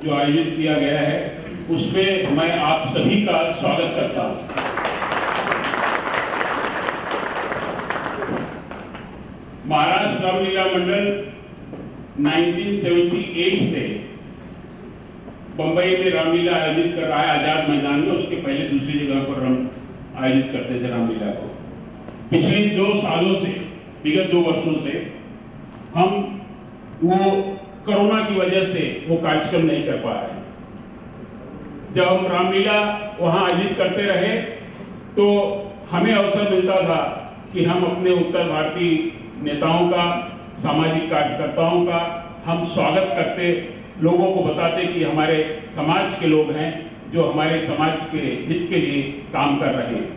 जो आयोजित किया गया है उसमें मैं आप सभी का स्वागत करता हूं। महाराष्ट्र रामलीला मंडल 1978 से बंबई में रामलीला आयोजित कर रहा है आजाद मैदान में। उसके पहले दूसरी जगह पर हम आयोजित करते थे रामलीला को। पिछले 2 सालों से, विगत 2 वर्षों से हम वो कोरोना की वजह से वो कार्यक्रम नहीं कर पा रहे। जब हम रामलीला वहां आयोजित करते रहे तो हमें अवसर मिलता था कि हम अपने उत्तर भारतीय नेताओं का, सामाजिक कार्यकर्ताओं का हम स्वागत करते, लोगों को बताते कि हमारे समाज के लोग हैं जो हमारे समाज के हित के लिए काम कर रहे हैं।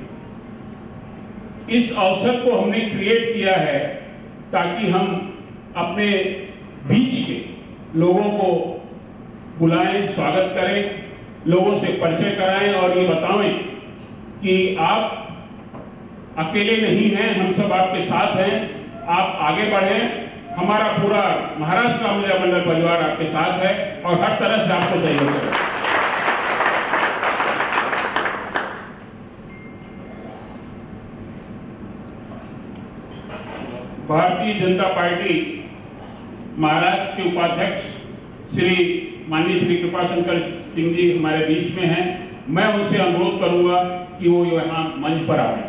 इस अवसर को हमने क्रिएट किया है ताकि हम अपने बीच के लोगों को बुलाएं, स्वागत करें, लोगों से परिचय कराएं और ये बताएं कि आप अकेले नहीं हैं, हम सब आपके साथ हैं, आप आगे बढ़ें। हमारा पूरा महाराष्ट्र रामलीला मंडल परिवार आपके साथ है और हर तरह से आपको सहयोग करें। भारतीय जनता पार्टी महाराष्ट्र के उपाध्यक्ष माननीय श्री कृपाशंकर सिंह जी हमारे बीच में हैं। मैं उनसे अनुरोध करूंगा कि वो यहाँ मंच पर आए।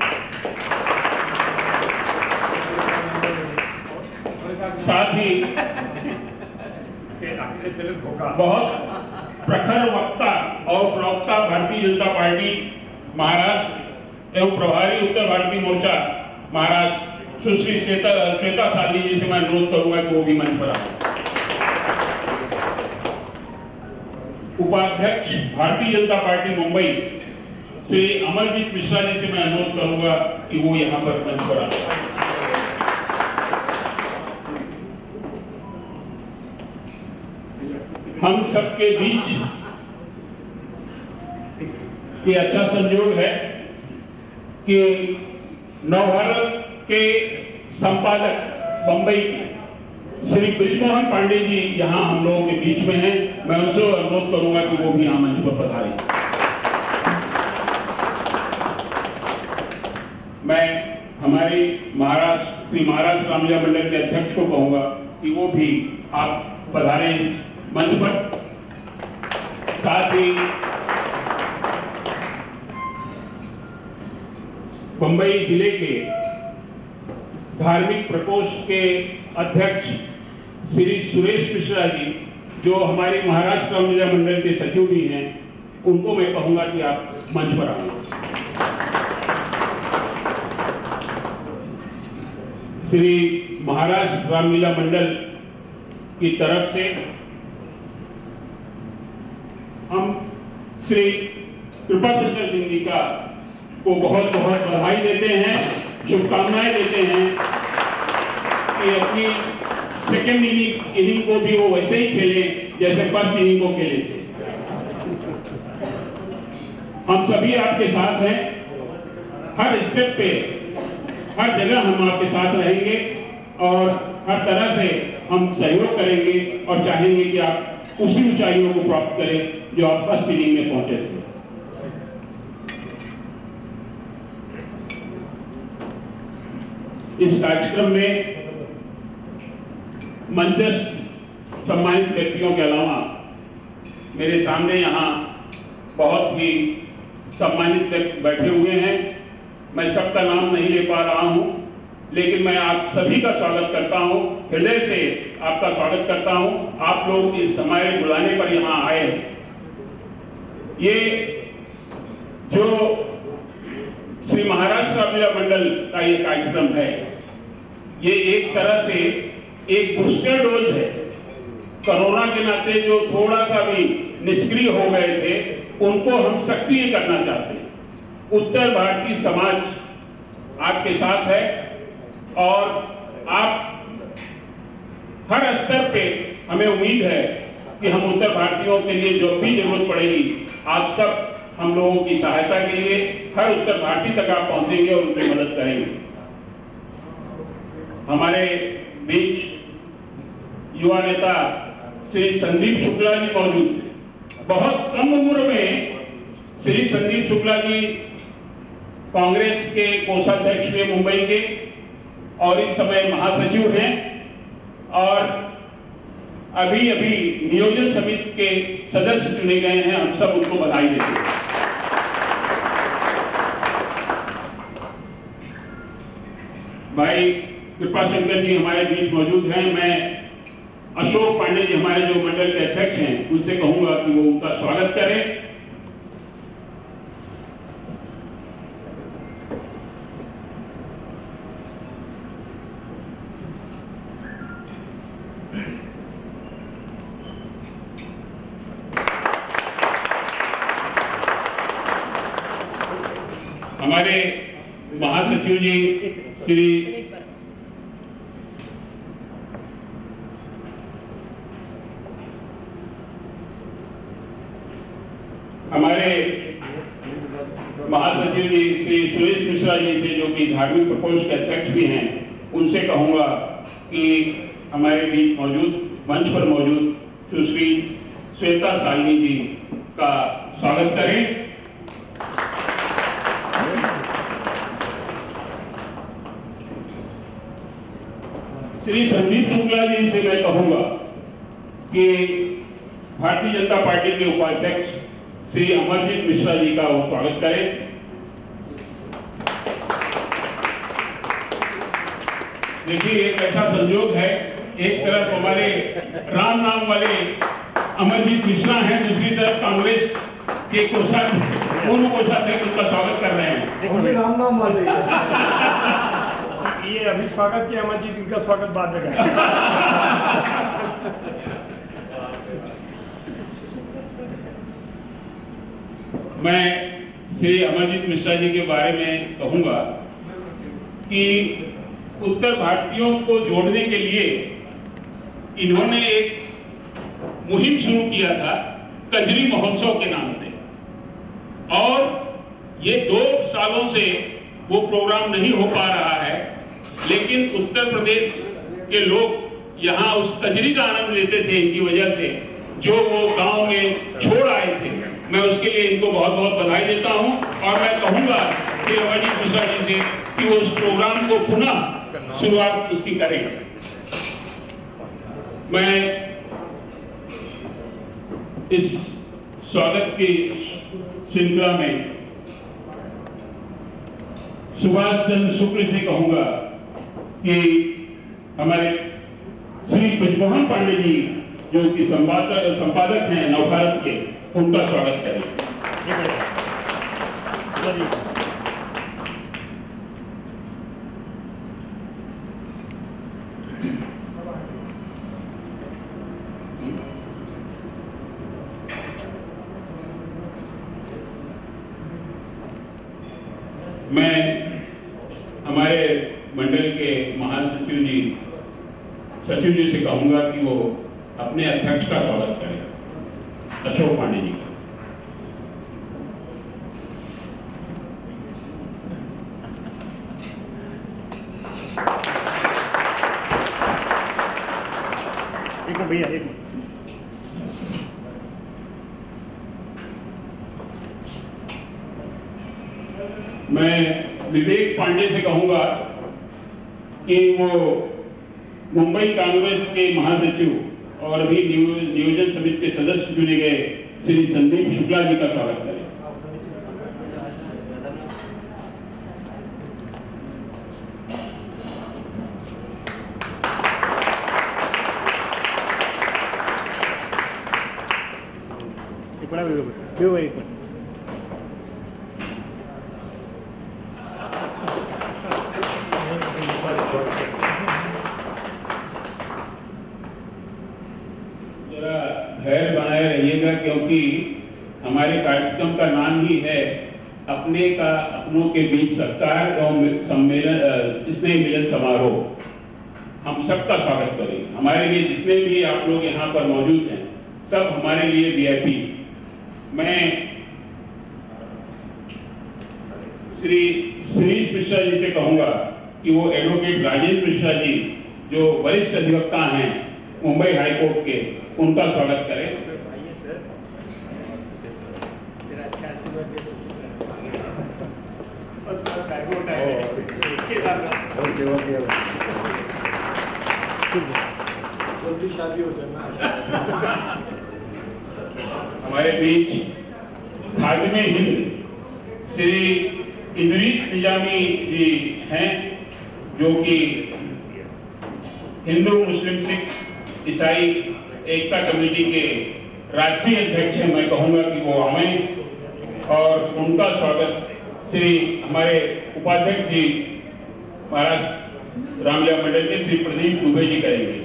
साथ ही बहुत प्रखर वक्ता और प्रवक्ता भारतीय जनता पार्टी महाराष्ट्र एवं प्रभारी उत्तर भारतीय मोर्चा महाराष्ट्र सुश्री श्वेता साली जी से मैं अनुरोध करूंगा कि वो भी मंच पर आए। उपाध्यक्ष भारतीय जनता पार्टी मुंबई श्री अमरजीत मिश्रा जी से मैं अनुरोध करूंगा कि वो यहां पर मंच पर आए। हम सबके बीच ये अच्छा संयोग है कि नवभारत के संपादक बंबई श्री ब्रिजमोहन पांडे जी यहां हम लोगों के बीच में हैं। मैं उनसे अनुरोध करूंगा कि वो भी यहां मंच पर पधारें। मैं हमारे महाराष्ट्र रामलीला मंडल के अध्यक्ष को कहूंगा कि वो भी आप पधारें इस मंच पर। साथ ही बंबई जिले के धार्मिक प्रकोष्ठ के अध्यक्ष श्री सुरेश मिश्रा जी जो हमारे महाराष्ट्र रामलीला मंडल के सचिव भी हैं, उनको मैं कहूंगा कि आप मंच पर आएं। श्री महाराष्ट्र रामलीला मंडल की तरफ से हम श्री कृपाशंकर सिंह जी को बहुत बहुत बधाई देते हैं, शुभकामनाएं देते हैं कि अपनी सेकेंड इनिंग को भी वो वैसे ही खेले जैसे फर्स्ट इनिंग को खेले थे। हम सभी आपके साथ हैं, हर स्टेप पे, हर जगह हम आपके साथ रहेंगे और हर तरह से हम सहयोग करेंगे और चाहेंगे कि आप उसी ऊंचाइयों को प्राप्त करें जो आप फर्स्ट इनिंग में पहुंचे थे। इस कार्यक्रम में मंचस्थ सम्मानित व्यक्तियों के अलावा मेरे सामने यहाँ बहुत ही सम्मानित व्यक्ति बैठे हुए हैं। मैं सबका नाम नहीं ले पा रहा हूँ, लेकिन मैं आप सभी का स्वागत करता हूँ, हृदय से आपका स्वागत करता हूँ। आप लोग इस हमारे बुलाने पर यहाँ आए हैं। ये जो श्री महाराष्ट्र रामलीला मंडल का ये कार्यक्रम है, ये एक तरह से एक बूस्टर डोज है। कोरोना के नाते जो थोड़ा सा भी निष्क्रिय हो गए थे, उनको हम सक्रिय करना चाहते हैं। उत्तर भारतीय समाज आपके साथ है और आप हर स्तर पे हमें उम्मीद है कि हम उत्तर भारतीयों के लिए जो भी जरूरत पड़ेगी, आप सब हम लोगों की सहायता के लिए हर उत्तर भारतीय तक आप पहुंचेंगे और उनकी मदद करेंगे। हमारे बीच युवा नेता श्री संदीप शुक्ला जी मौजूद हैं। बहुत कम उम्र में श्री संदीप शुक्ला जी कांग्रेस के कोषाध्यक्ष हुए मुंबई के, और इस समय महासचिव हैं और अभी अभी नियोजन समिति के सदस्य चुने गए हैं। हम सब उनको बधाई देते हैं। भाई कृपाशंकर जी हमारे बीच मौजूद हैं। मैं अशोक पांडे जी हमारे जो मंडल के अध्यक्ष हैं, उनसे कहूंगा कि वो उनका स्वागत करें। हमारे महासचिव जी श्री सुरेश मिश्रा जी से, जो कि धार्मिक प्रकोष्ठ के अध्यक्ष भी हैं, उनसे कहूंगा कि हमारे बीच मौजूद मंच पर मौजूद सुश्री श्वेता सालनी जी का स्वागत करें। श्री संदीप शुक्ला जी से मैं कहूंगा कि भारतीय जनता पार्टी के उपाध्यक्ष श्री अमरजीत मिश्रा जी का वो स्वागत करें। देखिए, एक ऐसा संयोग है, एक तरफ हमारे राम नाम वाले अमरजीत मिश्रा हैं, दूसरी तरफ कांग्रेस के पूर्व कोषाध्यक्ष उनका स्वागत कर रहे हैं। राम नाम वाले ये अभी स्वागत किया अमरजीत, इनका स्वागत बाद में करें। मैं श्री अमरजीत मिश्रा जी के बारे में कहूंगा कि उत्तर भारतीयों को जोड़ने के लिए इन्होंने एक मुहिम शुरू किया था कजरी महोत्सव के नाम से, और ये 2 सालों से वो प्रोग्राम नहीं हो पा रहा है, लेकिन उत्तर प्रदेश के लोग यहाँ उस कजरी का आनंद लेते थे इनकी वजह से, जो वो गांव में छोड़ आए थे। मैं उसके लिए इनको बहुत बहुत बधाई देता हूं, और मैं कहूंगा कि अमरजीत मिश्रा जी से कि वो उस प्रोग्राम को पुनः शुरुआत उसकी करें। मैं इस स्वागत की श्रृंखला में सुभाष चंद्र शुक्ल से कहूंगा कि हमारे श्री ब्रजमोहन पांडे जी, जो कि संपादक हैं नवभारत के, उनका स्वागत करें। मैं हमारे मंडल के महासचिव जी, सचिव जी से कहूंगा कि वो अपने अध्यक्ष का स्वागत करें, अशोक पांडे जी। एक भैया एक मैं विवेक पांडे से कहूंगा कि वो मुंबई कांग्रेस के महासचिव और अभी नियोजन समिति के सदस्य चुने गए श्री संदीप शुक्ला जी का स्वागत करें। कार्यक्रम का नाम ही है अपने का अपनों के बीच सत्कार एवं सम्मेलन स्नेह मिलन समारोह। हम सबका स्वागत करेंगे। हमारे लिए जितने भी आप लोग यहाँ पर मौजूद हैं, सब हमारे लिए वीआईपी। मैं श्री श्रीश मिश्रा जी से कहूंगा कि वो एडवोकेट राजेंद्र मिश्रा जी जो वरिष्ठ अधिवक्ता हैं मुंबई हाई कोर्ट के, उनका स्वागत करें। जल्दी शादी हो जाए। हमारे बीच खादिम हिंद श्री इदरीस निजामी जी हैं, जो कि हिंदू मुस्लिम सिख ईसाई एकता कमेटी के राष्ट्रीय अध्यक्ष हैं। मैं कहूँगा कि वो आएं और उनका स्वागत श्री हमारे उपाध्यक्ष जी महाराज रामलीला मंडल के श्री प्रदीप दुबे जी करेंगे।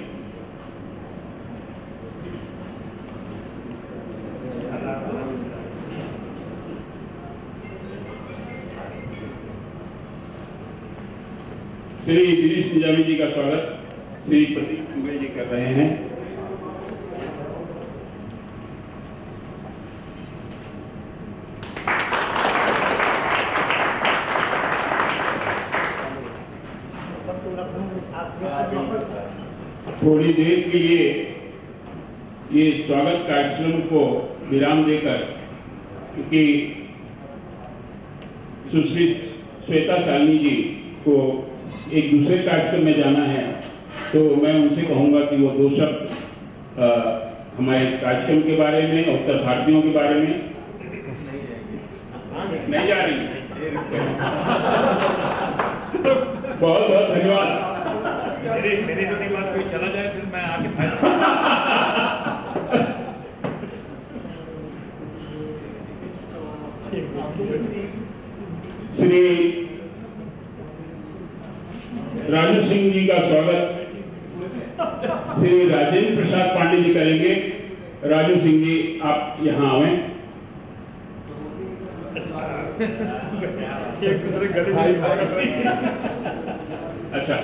श्री गिरीश निजामी जी का स्वागत श्री प्रदीप दुबे जी कर रहे हैं। थोड़ी देर के लिए ये स्वागत कार्यक्रम को विराम देकर, क्योंकि सुश्री श्वेता सालनी जी को एक दूसरे कार्यक्रम में जाना है, तो मैं उनसे कहूंगा कि वो दो शब्द हमारे कार्यक्रम के बारे में, उत्तर भारतीयों के बारे में। नहीं जा रही। बहुत बहुत धन्यवाद। मेरी तो नहीं बात, कोई चला जाए फिर मैं आगे श्री राजू सिंह जी का स्वागत श्री राजेंद्र प्रसाद पांडे जी करेंगे। राजू सिंह जी, आप यहाँ आए। अच्छा,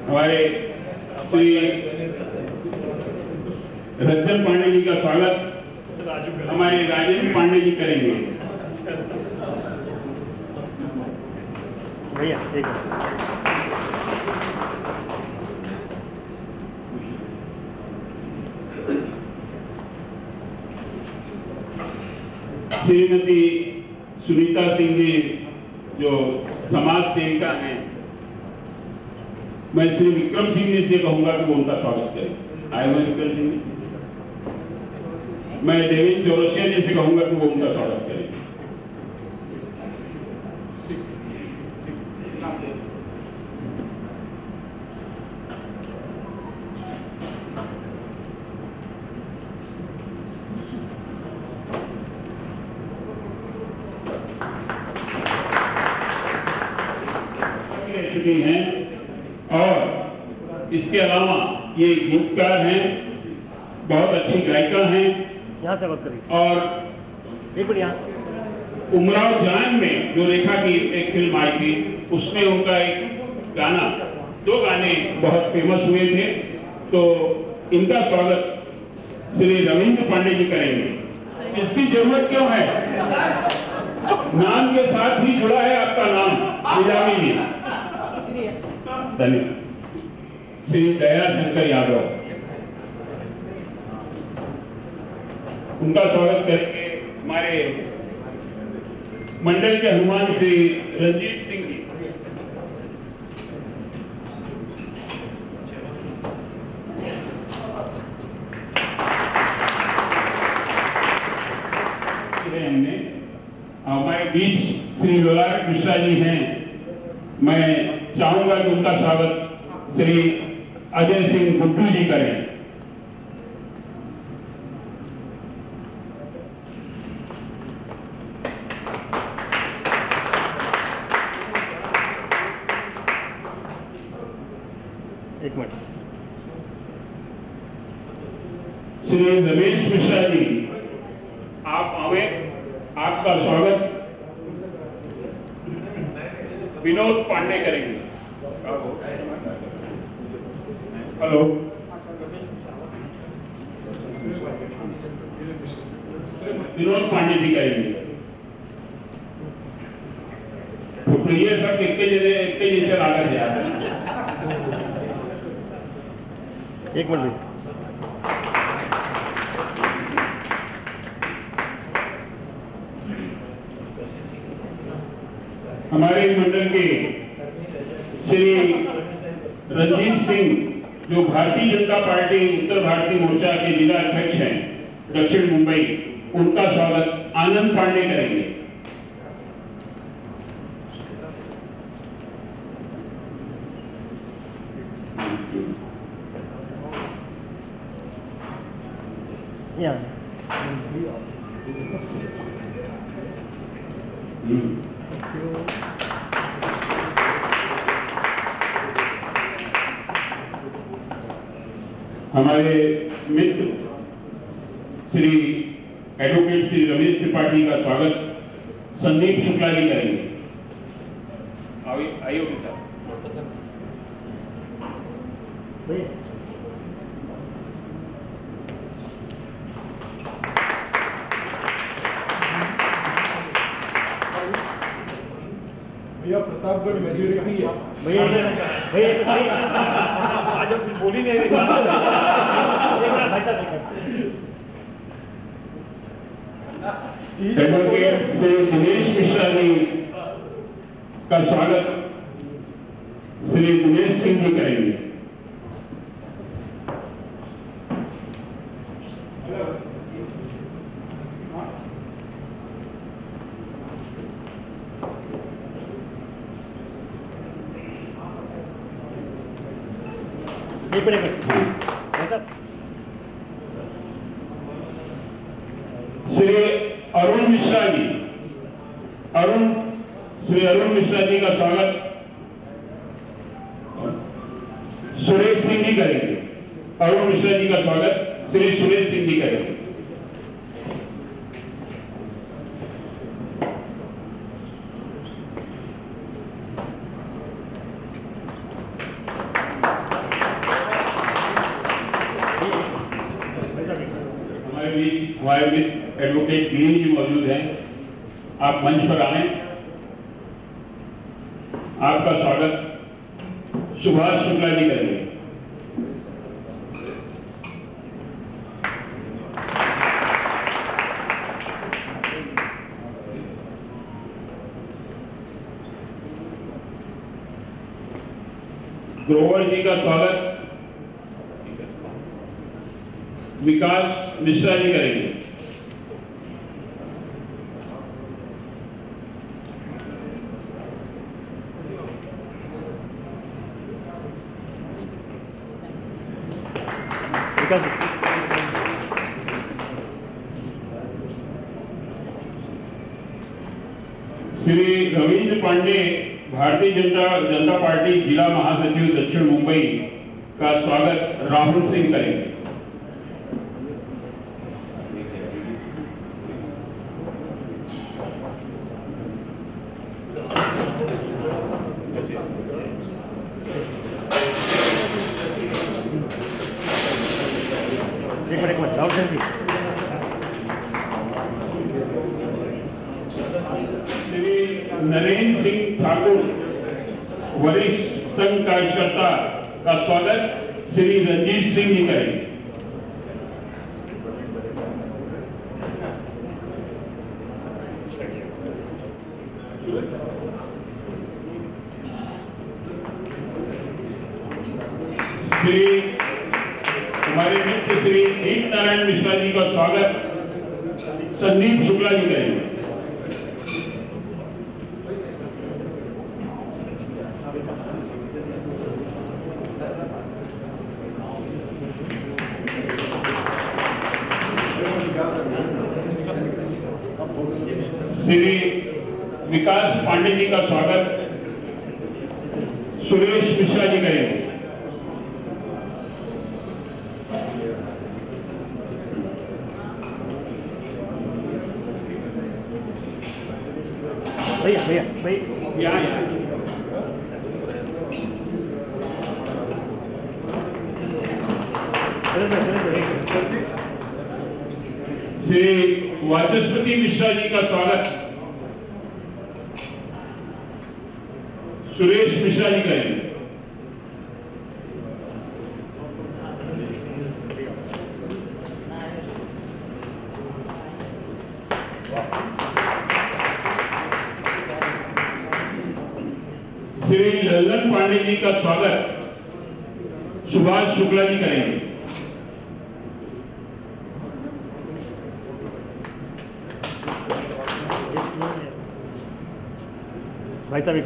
हमारे श्री रंजन पांडे जी का स्वागत हमारे राजेंद्र पांडे जी करेंगे। भैया ठीक है। श्रीमती सुनीता सिंह जी जो समाज सेविका हैं, मैं श्री विक्रम सिंह जी से कहूंगा कि वो उनका स्वागत करें। आए हुए विक्रम सिंह जी। मैं देवेंद्र चौरसिया जी से कहूंगा कि वो उनका स्वागत करें। चुकी हैं और इसके अलावा ये गीतकार हैं, बहुत अच्छी गायिका हैं। यहाँ से बात करिए। और एक मिनट यहाँ। उमराव जान में जो रेखा की एक फिल्म आई थी, उसमें उनका एक गाना, दो गाने बहुत फेमस हुए थे, तो इनका स्वागत श्री रविंद्र पांडे जी करेंगे। इसकी जरूरत क्यों है? नाम के साथ ही जुड़ा है आपका नाम, निजामी जी। धन्यवाद। श्री दया शंकर यादव, उनका स्वागत करके हमारे मंडल के हनुमान श्री रंजीत सिंह जी। हमने हमारे बीच श्री लोलार मिश्रा जी हैं। मैं चाहूंगा कि उनका स्वागत श्री अजय सिंह गुड्डू जी करें। एक मिनट। श्री रमेश मिश्रा जी, आप आवे, आपका स्वागत विनोद पांडे करेंगे। हेलो, विनोद पांडे जी करेंगे। तो ये सब एक जैसे लागत है। एक मिनट। हमारे मंडल के श्री रंजीत सिंह, जो भारतीय जनता पार्टी उत्तर भारतीय मोर्चा के जिला अध्यक्ष हैं दक्षिण मुंबई, उनका स्वागत आनंद पांडे करेंगे। हमारे मित्र श्री एडवोकेट श्री रमेश त्रिपाठी का स्वागत संदीप शुक्ला जी करेंगे। आइए बेटा। भैया प्रतापगढ़ मेजोरिटी है। भैया आज कुछ बोली नहीं रही। एडवोकेट श्री दिनेश मिश्रा जी का स्वागत श्री दिनेश सिंह जी करेंगे। श्री अरुण मिश्रा जी, श्री अरुण मिश्रा जी का स्वागत सुरेश सिंह जी करेंगे। अरुण मिश्रा जी का स्वागत श्री सुरेश सिंह जी करेंगे। हमारे बीच एडवोकेट गिरीन जी मौजूद हैं, आप मंच पर आए। आपका स्वागत सुभाष शुक्ला जी करेंगे। ग्रोवर जी का स्वागत विकास मिश्रा जी करेंगे। श्री रविंद्र पांडे, भारतीय जनता पार्टी जिला महासचिव दक्षिण मुंबई का स्वागत राहुल सिंह करेंगे। एक मिनट राहुल सिंह जी। श्री नरेंद्र सिंह ठाकुर, वरिष्ठ संघ कार्यकर्ता का स्वागत श्री रंजीत सिंह जी करेंगे। श्री हमारे मित्र श्री दीप नारायण मिश्रा जी का स्वागत संदीप शुक्ला जी करेंगे। श्री विकास पांडे जी का स्वागत सुरेश मिश्रा जी करेंगे। भाई यहाँ यहाँ श्री वाचस्पति मिश्रा जी का स्वागत सुरेश मिश्रा जी करेंगे। श्री लल्लन पांडे जी का स्वागत सुभाष शुक्ला जी करेंगे। भाई साहब एक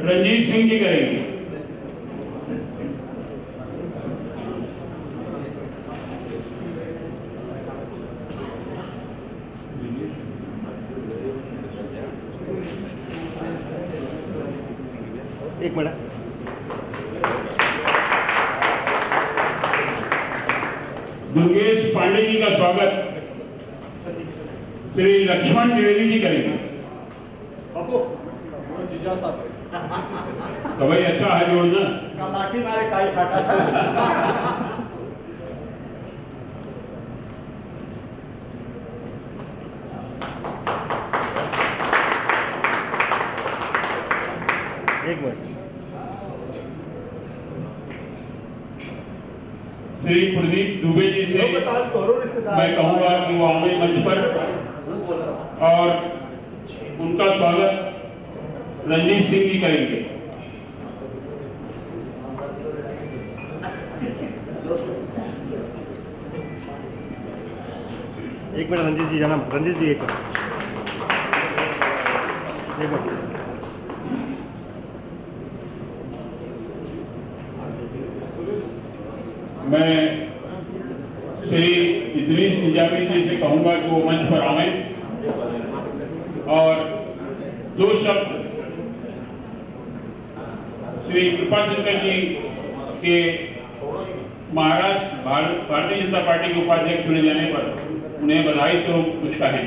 रंजीत सिंह जी करेंगे। एक मिनट दुर्गेश पांडे जी का स्वागत श्री लक्ष्मण द्विवेदी जी करेंगे। जीजा साहब तो भाई अच्छा हाथ जोड़ना। का लाठी मारे काई फाटा था। एक मिनट श्री प्रदीप दुबे जी से मैं कहूंगा कि वो आवे मंच पर और उनका स्वागत रंजीत सिंह जी करेंगे। एक मिनट रंजीत जी जाना रंजीत जी एक मिनट मैं श्री इदरीस निजामी जी से कहूंगा कि वो मंच पर आवें और दो शब्द श्री कृपाशंकर जी के महाराष्ट्र भारतीय जनता पार्टी के उपाध्यक्ष चुने जाने पर उन्हें बधाई स्वरूप कुछ कहें।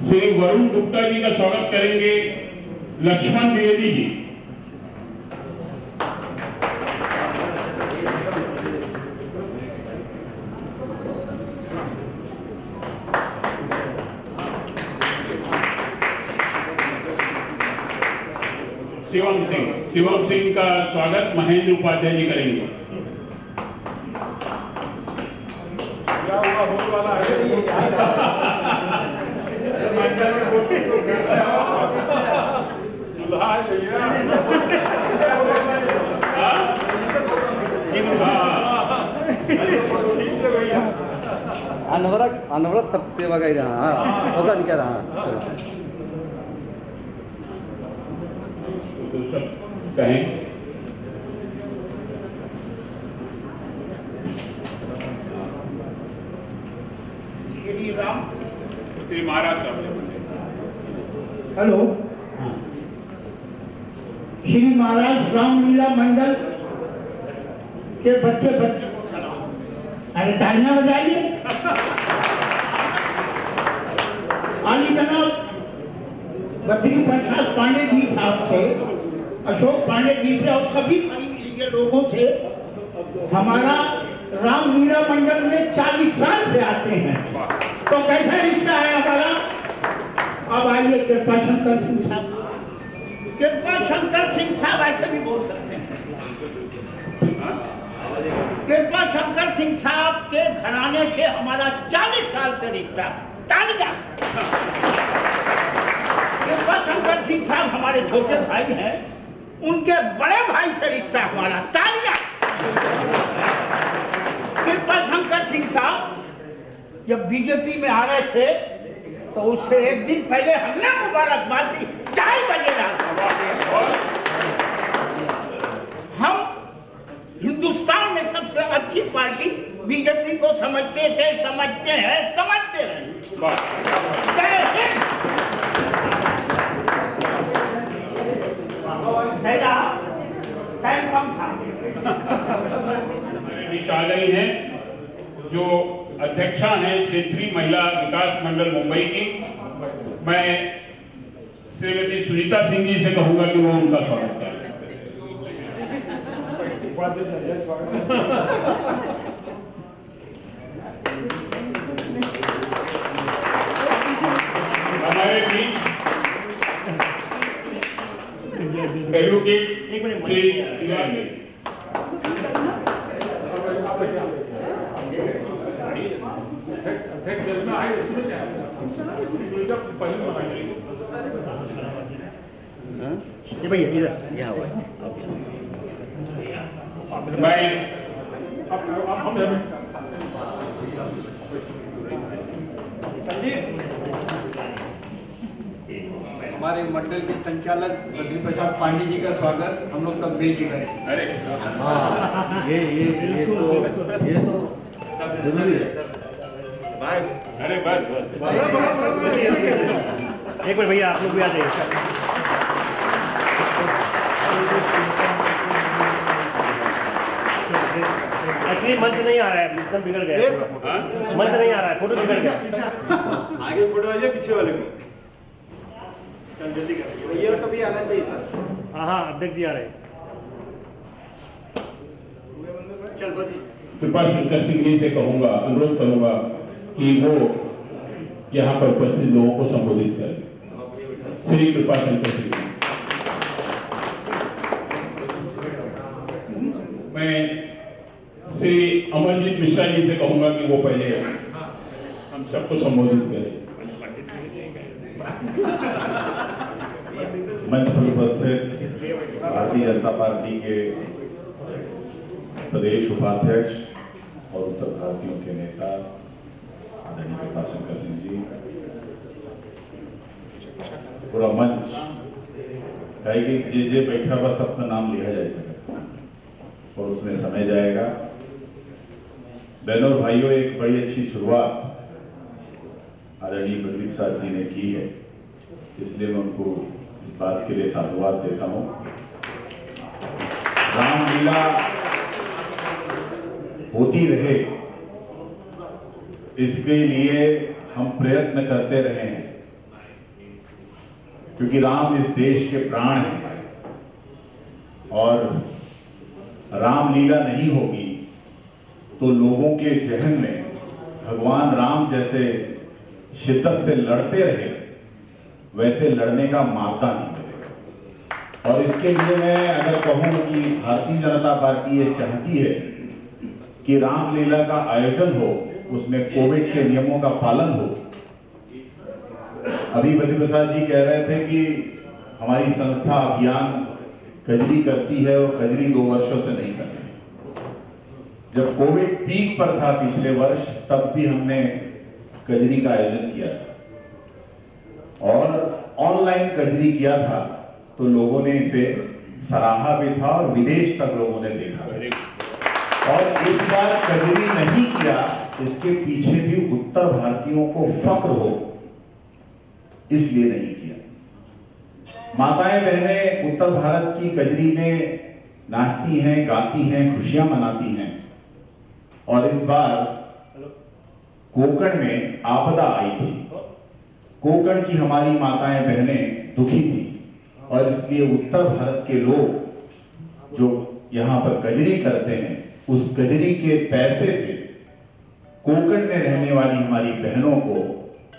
श्री वरुण गुप्ता जी का स्वागत करेंगे लक्ष्मण द्विवेदी जी। शिवम सिंह का स्वागत महेंद्र उपाध्याय जी करेंगे। क्या हुआ होने वाला है दुल्हा है भैया। अनवरत सब सेवा कर रहा हाँ होगा नहीं क्या रहा तो सब कहें। श्री महाराज साहब हेलो श्री महाराज रामलीला मंडल के बच्चे को सलाम। अरे तालियां बजाइए। आली जनाब बद्री प्रसाद पांडे जी साहब से अशोक पांडे जी से और सभी परिवार लोगों से हमारा रामलीला मंडल में 40 साल से आते हैं तो कैसा रिश्ता है हमारा। अब आइए कृपा शंकर सिंह साहब। कृपा शंकर सिंह साहब ऐसे भी बोल सकते हैं। कृपा शंकर सिंह साहब के घराने से हमारा 40 साल से रिश्ता। तालियां। कृपा शंकर सिंह साहब हमारे छोटे भाई हैं, उनके बड़े भाई से रिश्ता हमारा। तालियां। कृपा शंकर सिंह साहब जब बीजेपी में आ रहे थे तो उससे एक दिन पहले हमने मुबारकबाद दी 2:30 बजे रात। हम हिंदुस्तान में सबसे अच्छी पार्टी बीजेपी को समझते थे, समझते हैं, समझते रहे। जय हिंद। सही रहा, टाइम कम था। हमारे बीच आ गई हैं जो अध्यक्षा हैं क्षेत्रीय महिला विकास मंडल मुंबई की। मैं श्रीमती सुनीता सिंह जी से कहूंगा कि वो उनका स्वागत करें। उपाध्यक्ष स्वागत। हमारे बीच एडवोकेट श्री तिवारी ये भैया इधर यहाँ हुआ मैं हमारे मंडल के संचालक बद्री प्रसाद पांडे जी का स्वागत हम लोग सब मिल के करें। अरे हाँ ये तो जरूरी है। अरे बस एक मिनट भैया आप लोग भी आ जाइए। एक्चुअली मंच नहीं आ रहा है, एकदम बिगड़ गया पूरा। हाँ? मंच नहीं आ रहा है, फोटो बिगड़ गया। आगे फोटो आ जाए पीछे वाले को। चल जल्दी कर। ये कभी आना चाहिए सर। हाँ अध्यक्ष जी आ रहे हैं। चल बस कृपा शंकर सिंह जी से कहूंगा, अनुरोध करूंगा कि वो यहाँ पर उपस्थित लोगों को संबोधित करें। श्री कृपा शंकर सिंह जी। मैं श्री अमरजीत मिश्रा जी से कहूंगा कि वो पहले हम सबको संबोधित करें। मंच पर उपस्थित भारतीय जनता पार्टी के प्रदेश उपाध्यक्ष और उत्तर भारतीयों के नेता आदरणीय कृपा शंकर सिंह जी, पूरा मंच कहेगी जे बैठा बस अपना नाम लिया जा सके और उसमें समय जाएगा। बहनों और भाइयों, एक बड़ी अच्छी शुरुआत आदरणीय बद्री प्रसाद जी ने की है, इसलिए मैं उनको इस बात के लिए साधुवाद देता हूं। रामलीला होती रहे इसके लिए हम प्रयत्न करते रहे हैं, क्योंकि राम इस देश के प्राण हैं और रामलीला नहीं होगी तो लोगों के जहन में भगवान राम जैसे शिद्दत से लड़ते रहे वैसे लड़ने का मौका नहीं मिलेगा। और इसके लिए मैं अगर कहूं कि भारतीय जनता पार्टी ये चाहती है कि रामलीला का आयोजन हो, उसमें कोविड के नियमों का पालन हो। अभी बद्री प्रसाद जी कह रहे थे कि हमारी संस्था अभियान कजरी करती है और कजरी 2 वर्षों से नहीं कर रही। जब कोविड पीक पर था पिछले वर्ष, तब भी हमने कजरी का आयोजन किया था और ऑनलाइन कजरी किया था, तो लोगों ने इसे सराहा भी था और विदेश तक लोगों ने देखा। और इस बार कजरी नहीं किया, इसके पीछे भी उत्तर भारतीयों को फक्र हो इसलिए नहीं किया। माताएं बहनें उत्तर भारत की कजरी में नाचती हैं, गाती हैं, खुशियां मनाती हैं। और इस बार कोकण में आपदा आई थी, कोकण की हमारी माताएं बहनें दुखी थी और इसलिए उत्तर भारत के लोग जो यहाँ पर कजरी करते हैं, उस कजरी के पैसे से कोकण में रहने वाली हमारी बहनों को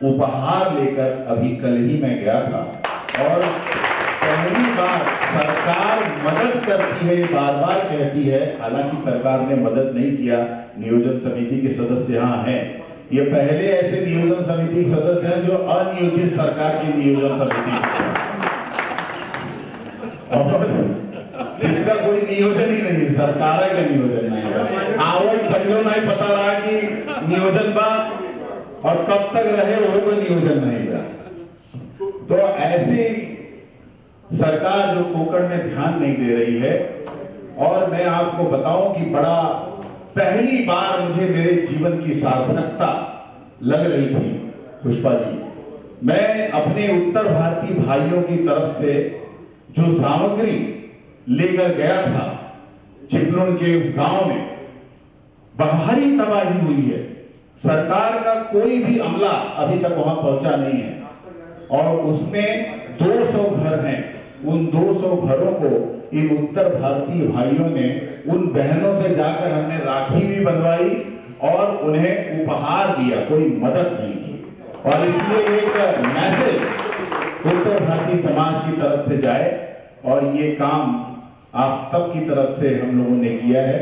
उपहार लेकर अभी कल ही मैं गया था। और पहली बार सरकार मदद करती है, बार बार कहती है, हालांकि सरकार ने मदद नहीं किया, नियोजन समिति के सदस्य यहाँ हैं, ये पहले ऐसे नियोजन समिति सदस्य हैं जो अनियोजित सरकार की नियोजन समिति और इसका कोई नियोजन ही नहीं, सरकार का नियोजन नहीं। आवई पहले नहीं पता रहा कि नियोजन बा और कब तक रहे वो कोई नियोजन नहीं रहा। तो ऐसी सरकार जो कोकण में ध्यान नहीं दे रही है। और मैं आपको बताऊं कि बड़ा पहली बार मुझे मेरे जीवन की सार्थकता लग रही थी पुष्पा जी, मैं अपने उत्तर भारतीय भाइयों की तरफ से जो सामग्री लेकर गया था चिपलुन के उस गांव में, भारी तबाही हुई है। सरकार का कोई भी अमला अभी तक वहां पहुंचा नहीं है और उसमें 200 घर हैं। उन 200 घरों को इन उत्तर भारतीय भाइयों ने, उन बहनों से जाकर हमने राखी भी बंधवाई और उन्हें उपहार दिया, कोई मदद नहीं की। और इसलिए एक मैसेज उत्तर भारतीय समाज की तरफ से जाए और ये काम आप सब की तरफ से हम लोगों ने किया है।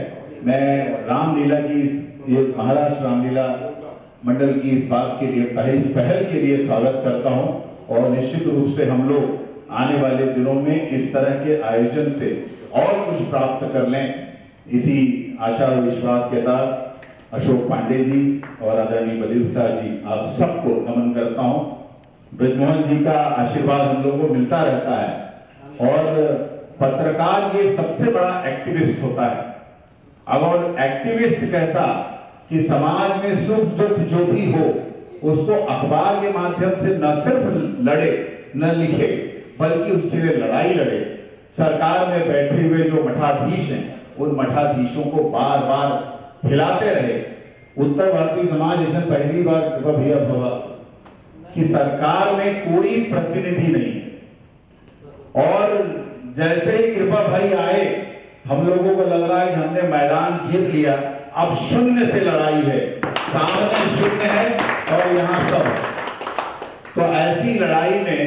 मैं रामलीला की, ये महाराष्ट्र रामलीला मंडल की इस बात के लिए, पहल के लिए स्वागत करता हूं और निश्चित रूप से हम लोग आने वाले दिनों में इस तरह के आयोजन से और कुछ प्राप्त कर लें, इसी आशा और विश्वास के साथ अशोक पांडे जी और आदरणीय बद्री प्रसाद जी, आप सबको नमन करता हूं। ब्रजमोहन जी का आशीर्वाद हम लोगों को मिलता रहता है और पत्रकार ये सबसे बड़ा एक्टिविस्ट होता है। अगर एक्टिविस्ट कैसा कि समाज में सुख दुख जो भी हो उसको अखबार के माध्यम से न सिर्फ लड़े, न लिखे, बल्कि उसके लिए लड़ाई लड़े। सरकार में बैठे हुए जो मठाधीश हैं, उन मठाधीशों को बार बार हिलाते रहे। उत्तर भारतीय समाज इसमें पहली बार भैया भवा कि सरकार में कोई प्रतिनिधि नहीं है और जैसे ही कृपा भाई आए, हम लोगों को लग रहा है कि हमने मैदान जीत लिया। अब शून्य से लड़ाई है, सामने शून्य है और यहाँ सब। तो ऐसी लड़ाई में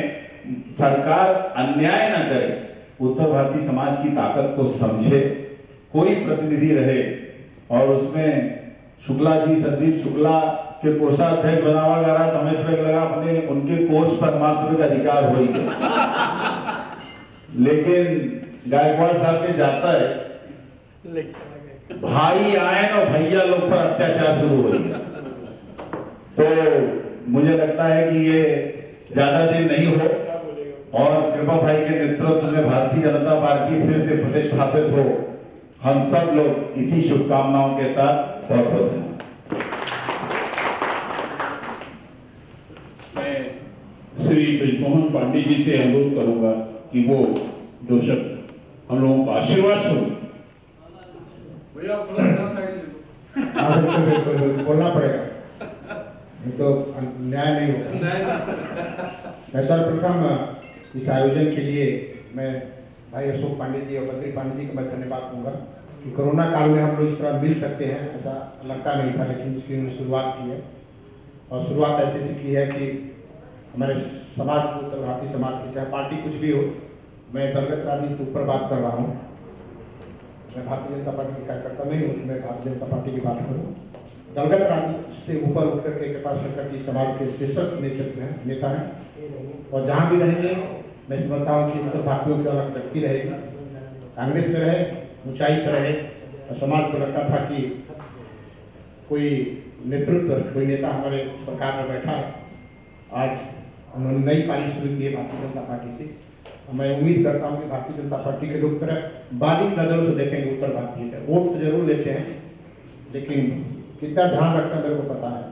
सरकार अन्याय न करे, उत्तर भारतीय समाज की ताकत को समझे, कोई प्रतिनिधि रहे। और उसमें शुक्ला जी, संदीप शुक्ला के कोषाध्यक्ष बनावा जा रहा, तो हमें समय लगा अपने उनके कोष पर मात्र का अधिकार हो ही गया। लेकिन गायकवाड़ साहब के जाता है, भाई आए ना भैया लोग पर अत्याचार शुरू हो गया। तो मुझे लगता है कि ये ज्यादा दिन नहीं हो और कृपा भाई के नेतृत्व में भारतीय जनता पार्टी फिर से प्रतिष्ठापित हो। हम सब लोग इसी शुभकामनाओं के साथ बहुत बहुत धन्यवाद। मैं श्री ब्रजमोहन पांडे जी से अनुरोध करूंगा कि वो 2 शब्द हम लोगों को आशीर्वाद सुन। हाँ, बिल्कुल बोलना पड़ेगा, नहीं तो न्याय नहीं होगा। मैं सर्वप्रथम इस आयोजन के लिए मैं भाई अशोक पांडे जी और बद्री पांडे जी का मैं धन्यवाद दूंगा कि कोरोना काल में हम लोग इस तरह मिल सकते हैं, ऐसा लगता नहीं था, लेकिन इसकी उन्होंने शुरुआत की है। और शुरुआत ऐसे से की है कि हमारे समाज को, उत्तर भारतीय समाज की, चाहे पार्टी कुछ भी हो, मैं दलगत राजनीति से ऊपर बात कर रहा हूँ। मैं भारतीय जनता पार्टी का कार्यकर्ता नहीं हूँ, मैं भारतीय जनता पार्टी की बात करूँ। दलगत राजनीति से ऊपर उठकर के कृपा शंकर जी समाज के शीर्षक नेता हैं और जहाँ भी रहेंगे मैं समझता हूँ कि उत्तर भारतीयों की अलग शक्ति रहेगी। कांग्रेस में रहे, ऊंचाई पर रहे और समाज को लगता था कि कोई नेतृत्व, कोई नेता हमारे सरकार में बैठा है। आज उन्होंने नई पारी शुरू की है भारतीय जनता पार्टी से। मैं उम्मीद करता हूं कि भारतीय जनता पार्टी के लोग तरह बारीक नजरों से देखेंगे उत्तर भारतीय का। वोट तो जरूर लेते हैं, लेकिन कितना ध्यान रखना मेरे को पता है।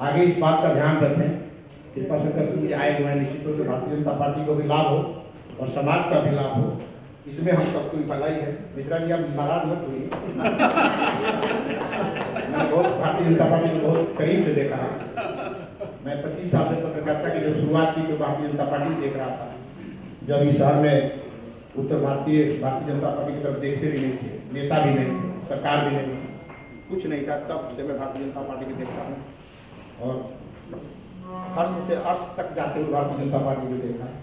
आगे इस बात का ध्यान रखें, कृपा शंकर सिंह जी आए हुए हैं, निश्चित रूप से भारतीय जनता पार्टी को भी लाभ हो और समाज का भी लाभ हो, इसमें हम सबको भलाई है। मिश्रा जी आप नाराज मत हुई, मैं बहुत भारतीय जनता पार्टी को बहुत करीब से देखा है। मैं 25 साल से पत्रकारिता की जब शुरुआत की तो भारतीय जनता पार्टी देख रहा था। जब इस शहर में उत्तर भारतीय जनता पार्टी की तरफ देखते भी नहीं थे, नेता भी नहीं थे, सरकार भी नहीं थी, कुछ नहीं था, तब से मैं भारतीय जनता पार्टी को देखता हूँ और हर्ष से अर्श तक जाते हुए भारतीय जनता पार्टी को देखा है।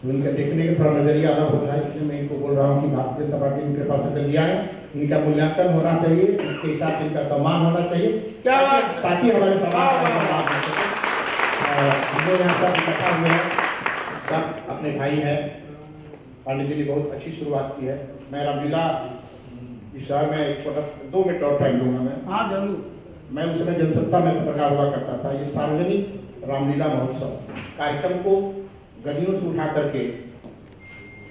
तो इनका देखने का थोड़ा नजरिया अलग होता है, इसलिए मैं इनको बोल रहा हूँ कि भारतीय जनता पार्टी इनके पास अगर दिया है, इनका मूल्यांकन होना चाहिए, इसके हिसाब से इनका सम्मान होना चाहिए, क्या ताकि हमारे समाज का लाभ हो सके। हम लोग यहाँ सब इकट्ठा हुए हैं, सब अपने भाई हैं। पांडे जी ने बहुत अच्छी शुरुआत की है। मैं रामलीला इस शहर में 2 मिनट और टाइम दूंगा मैं। हाँ जरूर। मैं उस समय जनसत्ता में पत्रकार हुआ करता था। ये सार्वजनिक रामलीला महोत्सव कार्यक्रम को गलियों से उठा करके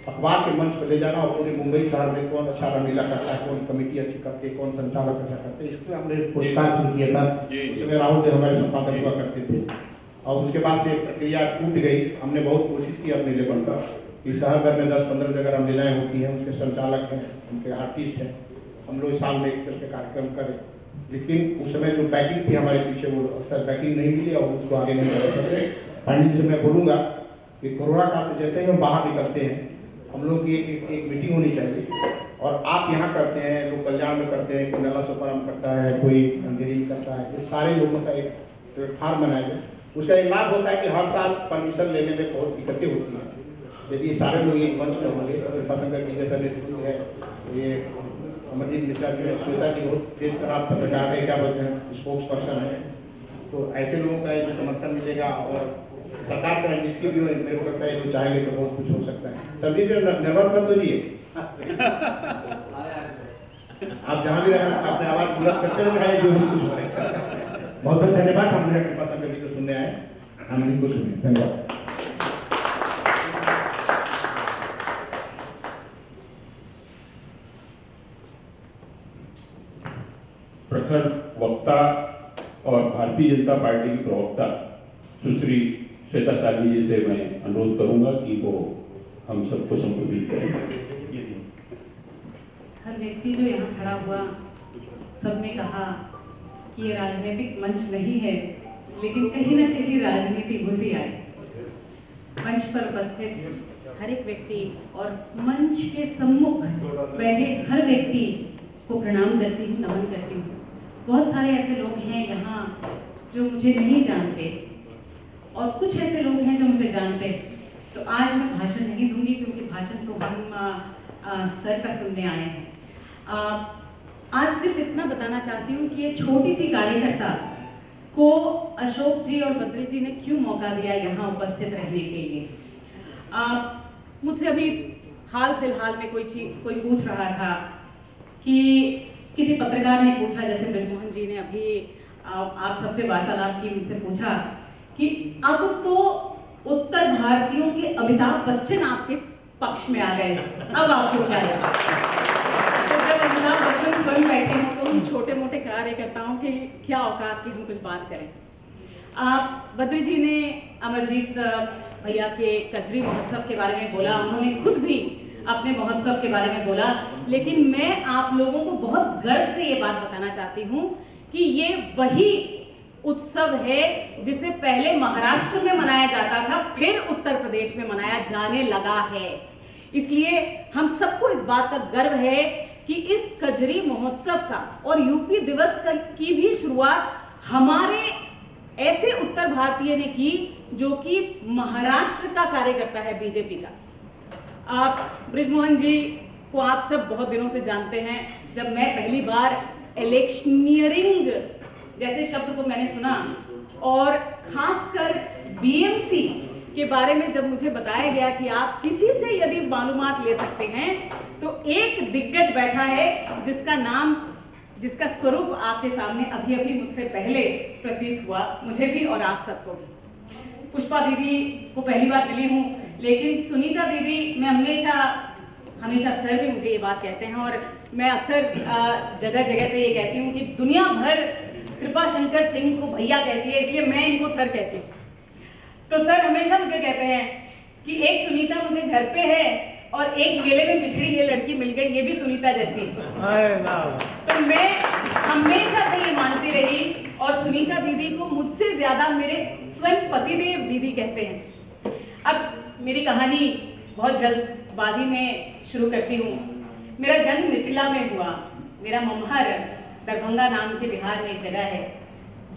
अखबार के मंच पर ले जाना और पूरे मुंबई शहर में कौन अच्छा रामलीला करता है, कौन कमेटी अच्छी करती है, कौन संचालक अच्छा करते हैं, इसको हमने पुरस्कार शुरू किया था। उसमें राहुल देव हमारे संपादक हुआ करते थे और उसके बाद से प्रक्रिया टूट गई। हमने बहुत कोशिश की अपने लेवल पर कि शहर भर में 10-15 जगह रामलीलाएँ होती हैं, उसके संचालक हैं, उनके आर्टिस्ट हैं। हम लोग साल में इस तरह के कार्यक्रम करें, लेकिन उस समय जो बैकिंग थी हमारे पीछे वो अक्सर बैकिंग नहीं मिली और उसको आगे नहीं बढ़ा सकते। पंडित जी से मैं बोलूँगा कि कोरोना काल से जैसे ही हम बाहर निकलते हैं, हम लोग की एक मीटिंग होनी चाहिए। और आप यहाँ करते हैं, लोग कल्याण में करते हैं, कोई नला सोपाराम करता है, कोई अंधेरी करता है, ये सारे लोगों का एक प्लेटफार्म बनाया जाए। उसका एक लाभ होता है कि हर साल परमिशन लेने में बहुत दिक्कतें होती हैं। यदि ये सारे लोग एक मंच पर होंगे, कृपाशंकर जी जैसा नेतृत्व है, ये अमरजीत मिश्रा जी, श्वेता जी हो, देश खराब पत्रकार है, क्या बोलते हैं, स्पोक्स पर्सन है, तो ऐसे लोगों का एक समर्थन मिलेगा। और सरकार चाहे जिसकी भी हो, मेरे को लगता है जो चाहेंगे तो बहुत कुछ हो सकता है। संदीप जी निर्भर मत होइए, आप जहाँ भी रहें अपने आवाज बुलंद करते रहे, चाहे जो भी कुछ हो रहे। बहुत बहुत धन्यवाद। हम मेरा कृपाशंकर जी को सुनने आए, हम इनको सुने। धन्यवाद। प्रखर वक्ता और भारतीय जनता पार्टी की प्रवक्ता सुश्री श्वेता शाली जी से मैं अनुरोध करूंगा कि वो हम सबको संबोधित करें। हर व्यक्ति जो यहाँ खड़ा हुआ, सबने कहा कि ये राजनीतिक मंच नहीं है, लेकिन कहीं ना कहीं राजनीति घुसी आई। मंच पर उपस्थित हर एक व्यक्ति और मंच के सम्मुख बैठे हर व्यक्ति को प्रणाम करती हूँ, नमन करती हूँ। बहुत सारे ऐसे लोग हैं यहाँ जो मुझे नहीं जानते और कुछ ऐसे लोग हैं जो मुझे जानते हैं। तो आज मैं भाषण नहीं दूंगी क्योंकि भाषण तो हम सर का सुनने आए हैं। आज सिर्फ इतना बताना चाहती हूँ कि ये छोटी सी कार्यकर्ता को अशोक जी और बद्री जी ने क्यों मौका दिया यहाँ उपस्थित रहने के लिए। मुझसे अभी हाल फिलहाल में कोई पूछ रहा था कि किसी पत्रकार ने पूछा, जैसे ब्रिजमोहन जी ने अभी आप सबसे वार्तालाप की, मुझसे पूछा कि अब तो उत्तर भारतीयों के अमिताभ बच्चन आपके पक्ष में आ गए, अब आपको क्या लगा। तो जब अमिताभ बच्चन स्वयं बैठे हैं तो उन छोटे मोटे कार्यकर्ताओं के क्या औकात की हम कुछ बात करें। बद्री जी ने अमरजीत भैया के कजरी महोत्सव के बारे में बोला, उन्होंने खुद भी अपने महोत्सव के बारे में बोला, लेकिन मैं आप लोगों को बहुत गर्व से ये बात बताना चाहती हूँ कि ये वही उत्सव है जिसे पहले महाराष्ट्र में मनाया जाता था, फिर उत्तर प्रदेश में मनाया जाने लगा है। इसलिए हम सबको इस बात का गर्व है कि इस कजरी महोत्सव का और यूपी दिवस की भी शुरुआत हमारे ऐसे उत्तर भारतीय ने की जो कि महाराष्ट्र का कार्यकर्ता है, बीजेपी का। ब्रिजमोहन जी को आप सब बहुत दिनों से जानते हैं। जब मैं पहली बार इलेक्शनियरिंग जैसे शब्द को मैंने सुना और खासकर बीएमसी के बारे में जब मुझे बताया गया कि आप किसी से यदि मालूमात ले सकते हैं तो एक दिग्गज बैठा है जिसका स्वरूप आपके सामने अभी अभी मुझसे पहले प्रतीत हुआ, मुझे भी और आप सबको भी। पुष्पा दीदी को पहली बार मिली हूँ, लेकिन सुनीता दीदी मैं हमेशा सर भी मुझे ये बात कहते हैं और मैं अक्सर जगह जगह पे ये कहती हूँ कि दुनिया भर कृपाशंकर सिंह को भैया कहती है, इसलिए मैं इनको सर कहती हूँ। तो सर हमेशा मुझे कहते हैं कि एक सुनीता मुझे घर पे है और एक मेले में बिछड़ी ये लड़की मिल गई, ये भी सुनीता जैसी है। तो मैं हमेशा से ये मानती रही और सुनीता दीदी को मुझसे ज्यादा मेरे स्वयं पतिदेव दीदी कहते हैं। अब मेरी कहानी बहुत जल्दबाजी में शुरू करती हूँ। मेरा जन्म मिथिला में हुआ। मेरा मम्हर दरभंगा नाम के बिहार में एक जगह है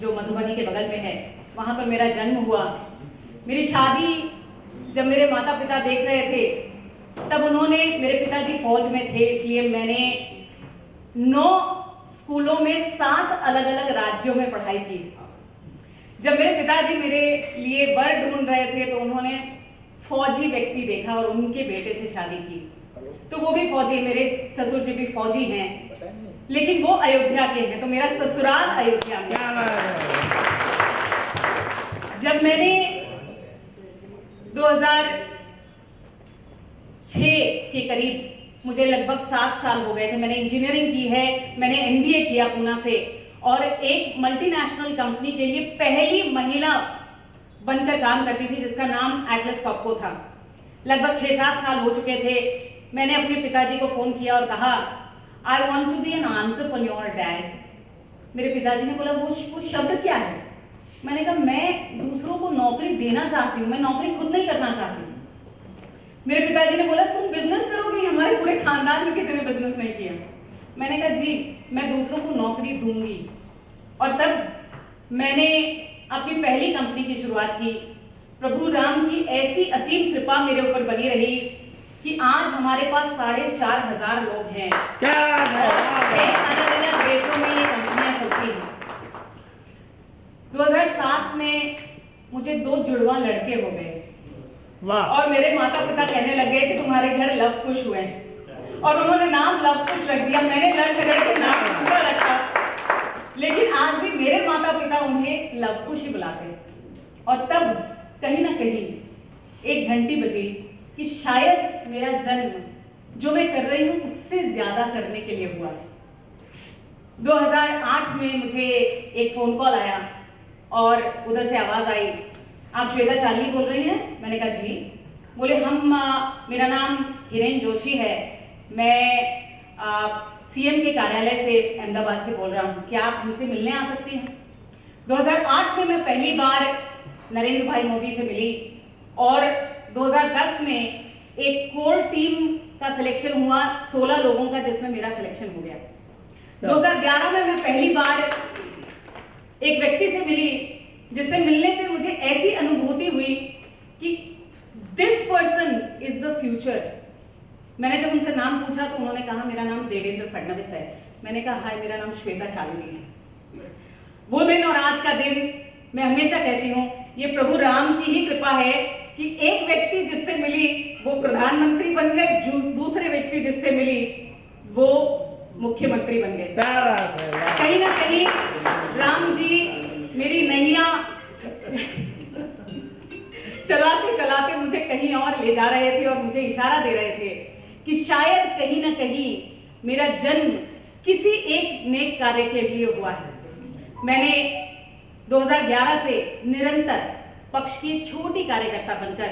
जो मधुबनी के बगल में है, वहाँ पर मेरा जन्म हुआ। मेरी शादी जब मेरे माता पिता देख रहे थे तब उन्होंने, मेरे पिताजी फौज में थे, इसलिए मैंने 9 स्कूलों में 7 अलग अलग राज्यों में पढ़ाई की। जब मेरे पिताजी मेरे लिए वर ढूंढ रहे थे तो उन्होंने फौजी व्यक्ति देखा और उनके बेटे से शादी की। तो वो भी फौजी, मेरे ससुर जी भी फौजी हैं, लेकिन वो अयोध्या के हैं, तो मेरा ससुराल अयोध्या में। जब मैंने 2006 के करीब, मुझे लगभग 7 साल हो गए थे, मैंने इंजीनियरिंग की है, मैंने MBA किया पूना से और एक मल्टीनेशनल कंपनी के लिए पहली महिला बनकर काम करती थी जिसका नाम एटलस कॉपको था। लगभग 6-7 साल हो चुके थे। मैंने अपने पिताजी को फ़ोन किया और कहा I want to be an entrepreneur dad. मेरे पिताजी ने बोला वो शब्द क्या है? मैंने कहा मैं दूसरों को नौकरी देना चाहती हूँ, मैं नौकरी खुद नहीं करना चाहती। मेरे पिताजी ने बोला तुम बिजनेस करोगी? हमारे पूरे खानदान में किसी ने बिजनेस नहीं किया। मैंने कहा जी मैं दूसरों को नौकरी दूंगी। और तब मैंने अपनी पहली कंपनी की शुरुआत की। प्रभु राम की ऐसी असीम कृपा मेरे ऊपर बनी रही कि आज हमारे पास 4,500 लोग हैं। क्या अलग अलग देशों में ये कंपनियां चलती हैं। 2007 में मुझे 2 जुड़वा लड़के हो गए। वाह। और मेरे माता पिता कहने लगे कि तुम्हारे घर लव कुश हुए हैं, और उन्होंने नाम लव कुश रख दिया। मैंने लड़ झगड़ के नाम पूरा रखा, लेकिन आज भी मेरे माता पिता उन्हें लव कुश ही बुलाते हैं। और तब कहीं ना कहीं एक घंटी बजी कि शायद मेरा जन्म जो मैं कर रही हूँ उससे ज्यादा करने के लिए हुआ है। 2008 में मुझे एक फोन कॉल आया और उधर से आवाज आई आप श्वेता शालिनी बोल रही हैं? मैंने कहा जी। बोले मेरा नाम हिरेन जोशी है, मैं सीएम के कार्यालय से अहमदाबाद से बोल रहा हूँ, क्या आप हमसे मिलने आ सकती हैं? 2008 में मैं पहली बार नरेंद्र भाई मोदी से मिली और 2010 में एक कोर टीम का सिलेक्शन हुआ 16 लोगों का, जिसमें मेरा सिलेक्शन हो गया। 2011 में मैं पहली बार एक व्यक्ति से मिली जिससे मिलने पे मुझे ऐसी अनुभूति हुई कि this person is the future. मैंने जब उनसे नाम पूछा तो उन्होंने कहा मेरा नाम देवेंद्र फडणवीस है। मैंने कहा हाय मेरा नाम श्वेता शालिनी है। वो दिन और आज का दिन मैं हमेशा कहती हूँ ये प्रभु राम की ही कृपा है कि एक व्यक्ति जिससे मिली वो प्रधानमंत्री बन गए, दूसरे व्यक्ति जिससे मिली वो मुख्यमंत्री बन गए। कहीं ना कहीं राम जी मेरी नैया चलाते चलाते मुझे कहीं और ले जा रहे थे और मुझे इशारा दे रहे थे कि शायद कहीं ना कहीं मेरा जन्म किसी एक नेक कार्य के लिए हुआ है। मैंने 2011 से निरंतर पक्ष की एक छोटी कार्यकर्ता बनकर